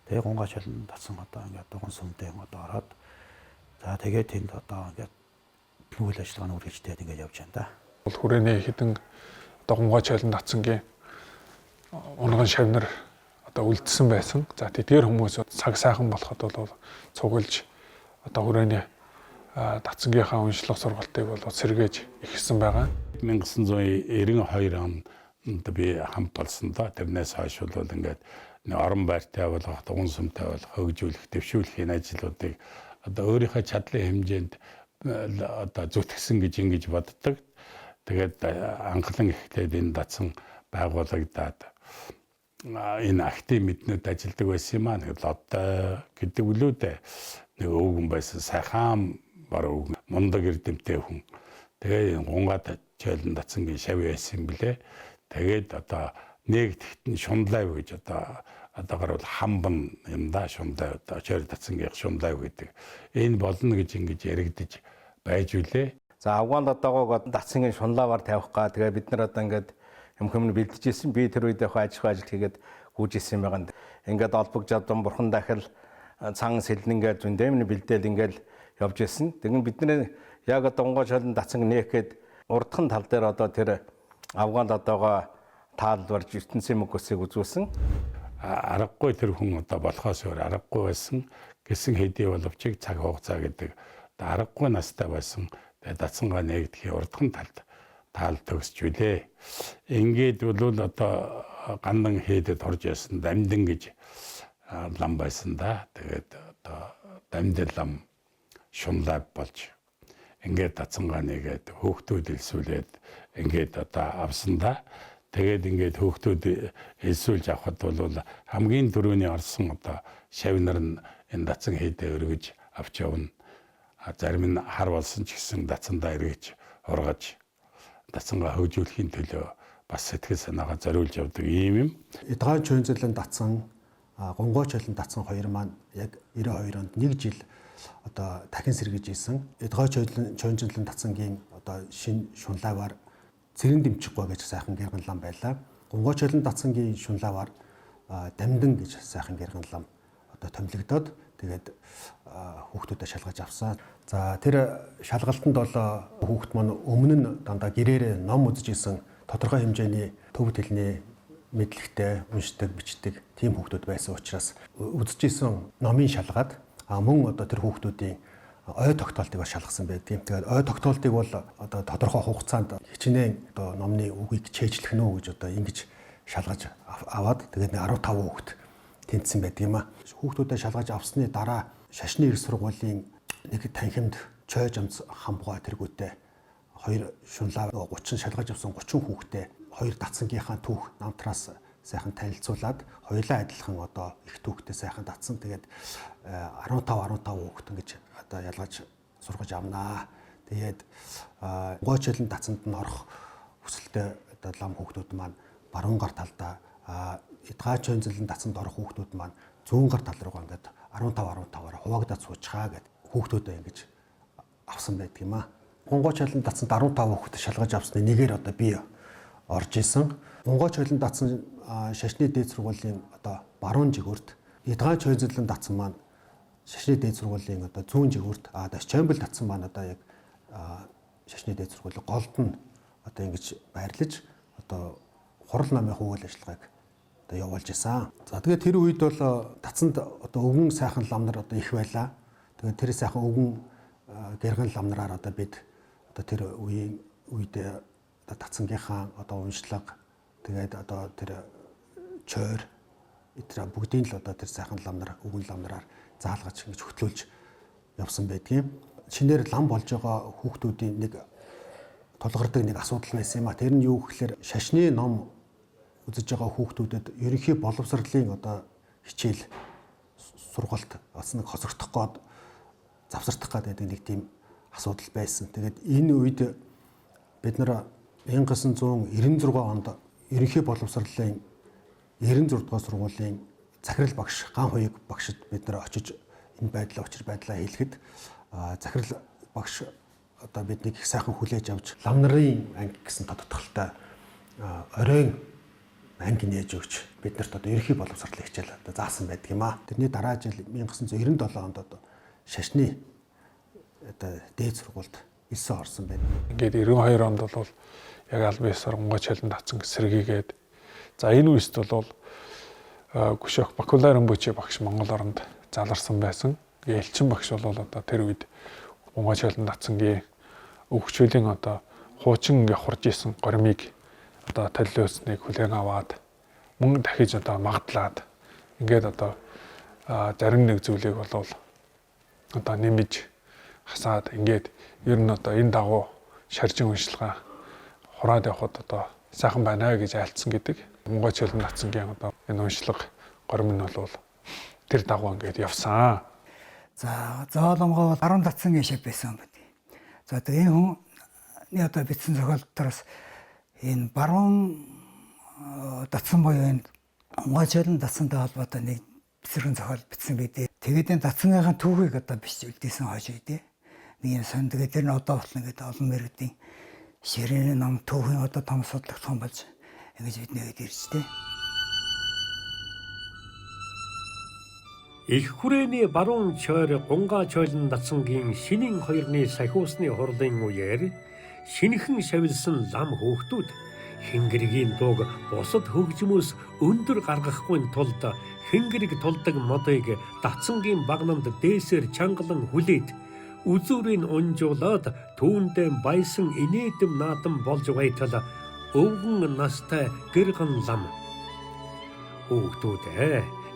Тэгээ Гунгаж хөлн датсан одоо ингээд дугуйн сүмдээ одоо ороод за тэгээд тэнд одоо ингээд үйл ажиллагааны үргэлжлээд ингээд явж байна да. Бол хүрээний хэдэн одоо Гунгаж хөлн датсангийн унган шавнар одоо үлдсэн байсан. За тэдгээр хүмүүс цаг сайхан болоход бол цуглаж одоо хүрээний датсангийнхаа уншлах сургалтыг бол сэргээж ихсэн байгаа. 1992 онд би хамт болсон да. Тэрнээс хойш бол ингээд орон байртай болох, дугуйн сүмтэй болох, хөгжүүлэх, дэвшүүлэхийн ажлуудыг одоо өөрийнхөө чадлын хэмжээнд одоо зүтгэсэн гэж ингэж боддог. Тэгээд анхлан ихтэй энэ датсан байгуулагдаад энэ актив мэднүүд ажилладаг байсан юм аа. Нэг лодтой гэдэг үлүүдээ нэг өвгөн байсан сайхан баруун мундаг эрдэмтэй хүн. Тэгээ Гунгаж хөлн датсангийн шавь байсан юм блэ. Тэгээд одоо нэгтгэн шунлайв гэж одоогоор бол хамбан юм да, шунлайв одоо хөлн датсангийн шунлайв гэдэг. Энэ болно гэж ингэж яригдж байж үлээ. За Афганд одоогоо датсангийн шунлаваар тавих га. Тэгээ бид нар одоо ингээд юм бэлдэжсэн. Би тэр үед яг ажил хийгээд гүйжсэн юм байгаа. Ингээд олбог жавдан бурхан дахил цан сэлнэнгээр зүндэмний бэлдээл ингээд явж ирсэн. Тэгвэл бидний яг одоо Гунгаж хөлн датсан нээхэд урдхан тал дээр одоо тэр Афганд одоогоо таалбарж ертөнцийн мөнгөсийг үзүүлсэн. Аргагүй тэр хүн одоо болохоос өөр аргагүй байсан. Гэсэн хэдий боловч цаг хугацаа гэдэг аргагүй настай байсан. Тэгээд датсангаа нээгдэхийн урдхан талд таал төгсч үлээ. Ингээд бол одоо гандан хийдэд орж ясан дамдин гэж лам байсан да. Тэгээд одоо дамдин лам шунлайв болж ингээд датсангаа нэгээд хөөхтүүд илсүүлээд ингээд одоо авсан да. Тэгээд ингээд хөөхтүүд илсүүлж авахд бол хамгийн түрүүний орсон одоо шавнар нь энэ датсан хийдэ өргөж авч явна. Зарим нь хар болсон ч гэсэн датсандаа эргэж ургаж датсангаа хөгжүүлэхийн төлөө бас сэтгэл санаагаа зориулж явдаг юм юм. Эдгаан чойнзлэн датсан Гунгаж хөлн датсан хоёр маань яг 92 онд 1 жил одоо дахин сэргэж ийсэн. Эдгаан чойнзлэн датсангийн одоо шинэ шунлайваар цэрэн дэмчихгүй гэж сайхан гэргэн лам байлаа. Гунгаж хөлн датсангийн шунлайваар дамдин гэж сайхан гэргэн лам одоо томилогдоод тэгээд хүүхдүүдэд шалгаж авсан. За тэр шалгалтанд бол хүүхд маань өмнө нь дандаа гэрээрээ ном үзэж исэн тодорхой хэмжээний төвд хэлний мэдлэгтэй уншдаг, бичдэг тийм хүүхдүүд байсан учраас үзэж исэн номын шалгаад мөн одоо тэр хүүхдүүдийн ой тогтоолтыг шалгасан байдаг. Тэгээд ой тогтоолтыг бол одоо тодорхой хугацаанд хичнээн одоо номны үгийг чэйжлэх нөө гэж одоо ингэж шалгаж аваад тэгээд 15 хүүхд тэнцсэн байдаг юм а. Хүүхдүүдэд шалгаж авсны дараа шашны их сургуулийн нэг танхимд чойж амц хамбуга тэргүүтээ 2 шунлаа 30 шалгаж авсан 30 хүүхдээ 2 датсангийнхаа түүх намтраас сайхан танилцуулаад хоёулаа адилхан одоо их түүхтэй сайхан датсан. Тэгээд 15 хүүхэд ингэж одоо ялгаж сургаж авнаа. Тэгээд Гунгаж хөлн датсанд нь орох хүсэлтэй одоо лам хүүхдүүд маань баруун гар талдаа Эдгаан чойнзлэн датсанд орох хүүхдүүд маань зүүн гар тал руугаа ингээд 15-15-аар хуваагдаад суучгаа гэд хүүхдүүдээ ингэж авсан байдаг юм а. Гунгаж хөлн датсанд 15 хүүхэд шалгаж авсны нэгээр одоо би орж исэн. Гунгаж хөлн датсан шашны дээд сургуулийн одоо баруун жигүүрт Эдгаан чойнзлэн датсан маань шашны дээд сургуулийн одоо зүүн жигүүрт Дашчоомбол датсан маань одоо яг шашны дээд сургуулийн голд нь одоо ингэж байрлаж одоо хурал намын хөвөл ажиллагааг одоо явуулж исэн. За тэгээд тэр үед бол датсанд одоо өвгөн сайхан ламнар одоо их байлаа. Тэгээд тэр сайхан өвгөн гэргэн ламнараар одоо бид одоо тэр үед датсангийнхаа одоо уншлага тэгээд одоо тэр чойр эдгээр бүгдийн л одоо тэр сайхан ламнар өвгөн ламнараар заалгаж ингэж хөтлүүлж явсан байдгийн. Шинээр лам болж байгаа хүүхдүүдийн нэг тулгардаг нэг асуудал байсан юм а. Тэр нь юу гэхээр шашны ном үзэж байгаа хүүхдүүдэд ерөнхий боловсролын одоо хичээл сургалт бас нэг хоцрогдох гээд завсардах гэдэг нэг тийм асуудал байсан. Тэгээд энэ үед бид нар 1996 онд ерөнхий боловсролын 96 дугаар сургуулийн захирал багш Ган Хуйг багшид бид нар очиж энэ байдлаа учир байдлаа хэлэхэд захирал багш одоо биднийг их сайхан хүлээж авч лам нарын анги гэсэн тодтолтой оройн анги нээж өгч биднэрт одоо ерөнхий боловсролын хичээл одоо заасан байдаг юм а. Тэрний дараа жил 1997 онд одоо шашны одоо дээд сургуульд 9 орсон байна. Ингээд 92 онд бол яг албан ёсоор Гунгай Чайлан татсан сэргийгээд за энэ үест бол Гүшөөх Бакуларын Бүчи багш Монгол оронд заларсан байсан. Элчин багш бол одоо тэр үед Гунгай Чайлан татсангийн өвгчөлийн одоо хуучин явхарж исэн горимыг одоо талиусныг хүлээн аваад мөн дахиж одоо магдлаад ингээд одоо зарим нэг зүйлийг бол одоо нэмж хасаад ингээд ер нь одоо энэ дагуу шаржин уншилгаа хураад явхад одоо сайхан байна гэж айлцсан гэдэг. Гунгай Чайлан татсангийн одоо энэ уншлага горим нь бол тэр дагуу ингээд явсан. За зоолонгоо 10 татсангийн шив байсан юм байна. За тэгээ энэ хүний одоо бичсэн зохиол дотроос энэ баруун татсан буюу энэ Гунгай Чайлан татсантай холбоотой нэг бисрэн зохиол бичсэн байдээ. Тэгээд энэ татсангийнхаа түүхийг одоо бичиж үлдээсэн хойш үедээ. Нэг юм сан тэгээд тэр нь одоо болтон гэдэг олон мэрэгдийн ширээний ном түүхийн одоо том судлах том болж ингэж биднийгээд иржтэй. Их хүрээний баруун чойр Гунгай Чайлан татсангийн шинийн 2-ны сахиусны хурлын үеэр шинэхэн шавилсан лам хөөхтүүд Хэнгэргийн дууг бусад хөгжмөөс өндөр гаргахгүй тулд Хэнгэрэг тулдаг модыг татсангийн багнамд дээсээр чангалан хүлээд үзүүрийн унжуулаад түүндээ баясан инээдэм наадам болж байтал өвгөн настай гэргэн лам. Хөөхтүүд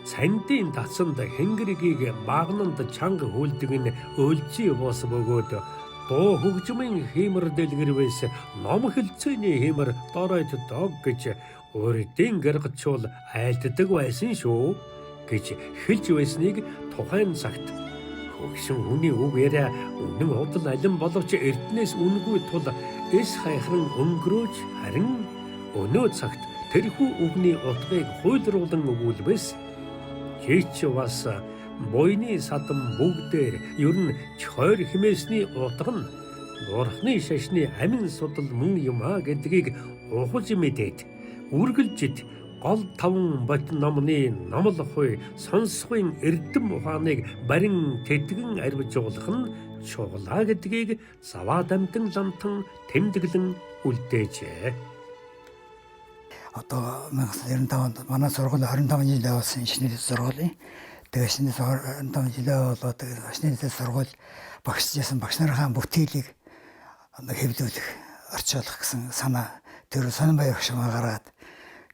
цандын татсанд Хэнгэргийг багнамд чанга хүлдэг нь өлзий бос бөгөөд дуу хөгжмийн хиймэр дэлгэрвэс ном хэлцээний хиймэр доройд дог гэж урдын гэргчул айлддаг байсан шүү гэж хэлж байсныг тухайн цагт хөгшин хүний үг яриа үнэн удал алин боловч эрдэнэс үнгүй тул эс хайхран өнгөрөөж харин өнөө цагт тэрхүү үгний утгыг хуйлруулан өгүүлбэс хээч бас буйны садам бүгдээр ер нь чойр химээсний утга нь Бурхны шашны амин судал мөн юм а гэдгийг ухаж мэдээд үргэлжид гол таван бот номны номл хуй сонсхын эрдэм ухааныг барин тэтгэн арвижуулах нь чуглаа гэдгийг заваа дамтан ламтан тэмдэглэн үлдээжээ. Одоо 1995 онд манай сургууль 25 жил явуулсан шинэ сургуулийн тэгээд шинэ 25 жилээ болоод шинэ сургууль багшижсэн багш нарын бүтээлийг хэвлүүлэх орчуулах гэсэн санаа тэр сонин баяр багшмаа гаргаад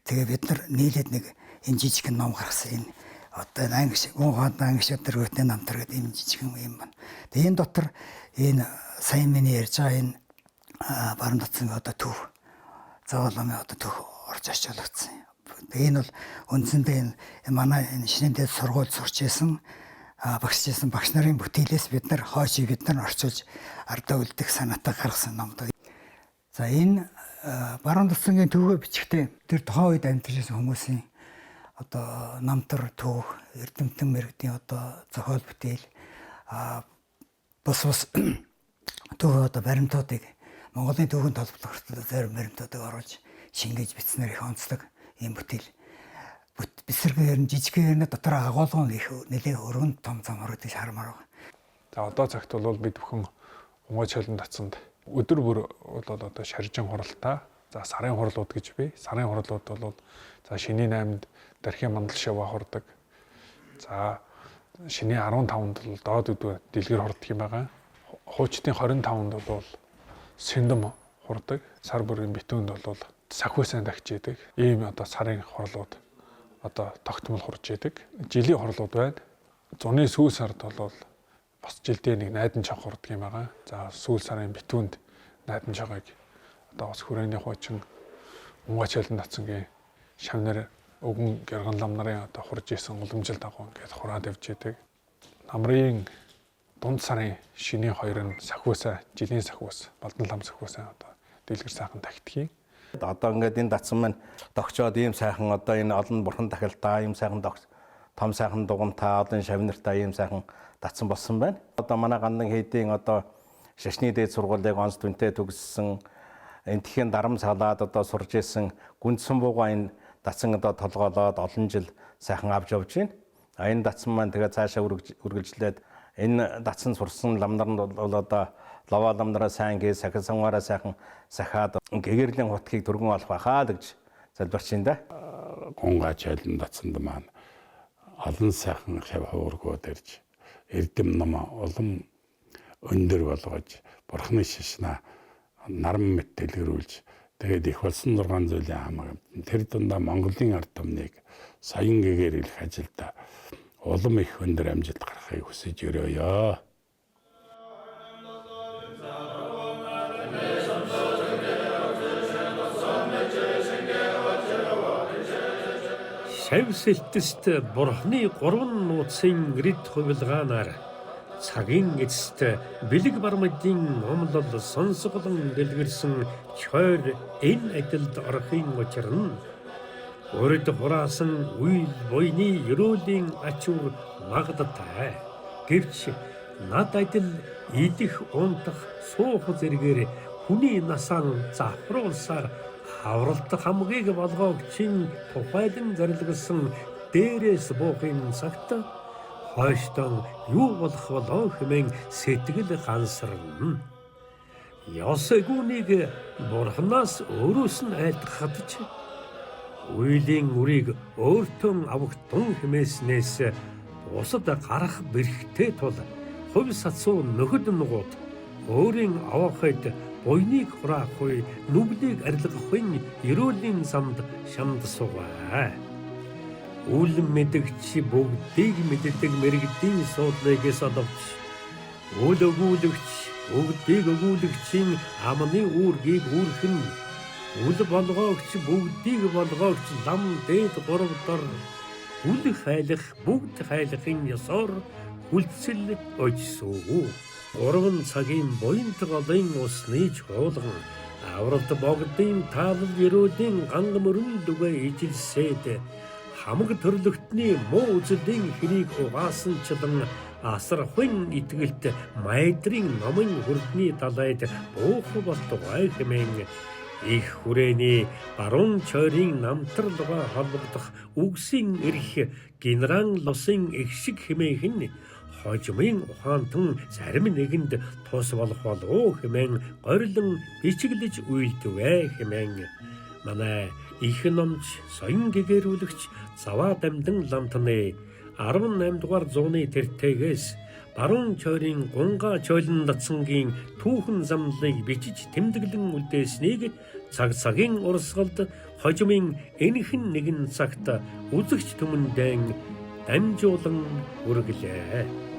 тэгээ бид нар нийлээд нэг энэ жижиг ном гаргасан энэ одоо анги шиг гонхоод анги шиг тэр үтний намтар гэдэг энэ жижиг юм байна. Тэгээ энэ дотор энэ сайн миний ярьж байгаа энэ баруун татсан одоо төв зооломын одоо төв орж орчуулагдсан. Тэгээ энэ бол үндсэндээ энэ манай энэ шинэ дэд сургууль сурч исэн багшижсэн багш нарын бүтээлээс бид нар хойш бид нар орчуулж ардаа үлдэх санаатай гаргасан ном. За энэ баруун татсангийн төвөө бичгтээ тэр тухайн үед амьдарч байсан хүмүүсийн одоо намтар төв эрдэмтэн мэрэгдийн одоо зохиол бүтээл бус төв одоо баримтуудыг Монголын төвийн толболт зарим баримтуудыг оруулж шингээж бичснээр их онцлог ийм бүтээл бисэргээр нь жижиггээр нь дотор агуулгын их нэлээд өргөнд том зам орогдож хармаар байна. За одоо цагт бол бид бүхэн Гунгай Чайлан татсанд өдөр бүр бол одоо шаржин хуралтай. За сарын хурлууд гэж бий. Сарын хурлууд бол за шинийн 8-нд дархийн мандал шаваа хурдаг. За шинийн 15-нд бол доод өдөө дэлгэр хурдаг юм байгаа. Хуучдын 25-нд бол сэндэм хурдаг. Сар бүрийн битүүнд бол сахиусан тагч идэг. Ийм одоо сарын хурлууд одоо тогтмол хурж идэг. Жилийн хурлууд байна. Зуны сүүл сард бол бас жилдээ нэг найдан чанга хурдаг юм байгаа. За сүүл сарын битүүнд найдан чангаыг одоо бас хүрээний хуучин Гунгай Чайлан татсангийн шавнар өгөн гэргэн лам нарын одоо хурж исэн уламжил дагуу ингээд хураад явж идэг. Намрын дунд сарын шинийн 2 нь сахиусаа, жилийн сахиус, балдан лам сахиусаа одоо дэлгэр сайхан тагтгийг. Одоо ингээд энэ датсан маань тогтчоод ийм сайхан одоо энэ олон бурхан дахилтаа ийм сайхан том сайхан дугантай олон шавнартай ийм сайхан датсан болсон байна. Одоо манай гандан хийдийн одоо шашны дээд сургуулийг онц дүнтэй төгссөн энтхийн дарам салаад одоо сурж исэн гүндсэн буугаа энэ датсан одоо толгоолоод олон жил сайхан авч явж байна. Энэ датсан маань тэгээ цаашаа үргэлжлээд энэ датсан сурсан ламнар нь бол одоо лава ламнараа сайн гээ сахин самгаараа сайхан сахаад гэгэрлийн хутгийг түргэн олох байхаа гэж залбирч байна да. Гунгаа чайлан датсанд маань олон сайхан шав хуургууд ирж эрдэм ном улам өндөр болгож бурхны шашнаа наран мэт дэлгэрүүлж тэгээд их болсон 6 зүйлийн хамаг тэр дундаа Монголын ард түмнийг саян гэгээр илэх ажилда улам их өндөр амжилт гаргахыг хүсэж өрөөё. Шавсэлтэст бурхны 3 нууцын гэрд хувилгаанаар цагийн эцэст бэлэг бармадын омлол сонсголон дэлгэрсэн чойр энэ адилд орохын учир нь өрөд хураасан үйл буйны ерөөлийн ачуур магадтай. Гэвч над адил идэх унтах суух зэргээр хүний насаа завхруулсаар авралт хамгийн болгоогчийн тухайлан зарилгасан дээрээс буухын цагт хойштон юу болох болоо хэмээн сэтгэл гансарна. Ёсэгүнийг бурхнаас өөрөөс нь айлтгахад ч үеийн үрийг өөртөө авах тун хэмээснээс бусад гарах бэрхтээ тул хувь сацуу нөхөд нугууд өөрийн авахад буйныг хураахгүй нүглийг арилгахын ерөөлийн замд шамд суугаа. Үл мэдгч бүгдийг мэддэг мэрэгдийн суудлыгээс оловч үл өгүүлэгч бүгдийг өгүүлэгчийн амны үүргийг үүрхэн үл болгоогч бүгдийг болгоогч лам дээд 3 дор үл хайлах бүгд хайлахын ёсоор хүлцэл очсоо. 3 цагийн буянт голын усны чуулган авралт богдын таалал ерөөдийн ганг мөрөн дүгэ ижилсээд хамаг төрлөختний муу үзлийн хэрийг угаасанчлан асархын итгэлт майдрын номын хүрдний талайд буух болтугай хэмээн их хүрээний баруун чойрын намтарлага холбогдох үгсийн эрх генерал лосын эгшиг хэмээх нь хожимын ухаантан зарим нэгэнд тус болох болов хэмээн горилон бичиглэж үйлдвэ хэмээн манай их номч соён гэгэрүүлэгч заваа дамдан ламтны 18 дугаар зууны тэртэгээс баруун чойрын гунгаа чойлон датсангийн түүхэн замлыг бичиж тэмдэглэн үлдээснийг цаг цагийн урсгалд хожимын энэхэн нэгэн цагт үзэгч түмэндэн дамжуулан үргэлээ.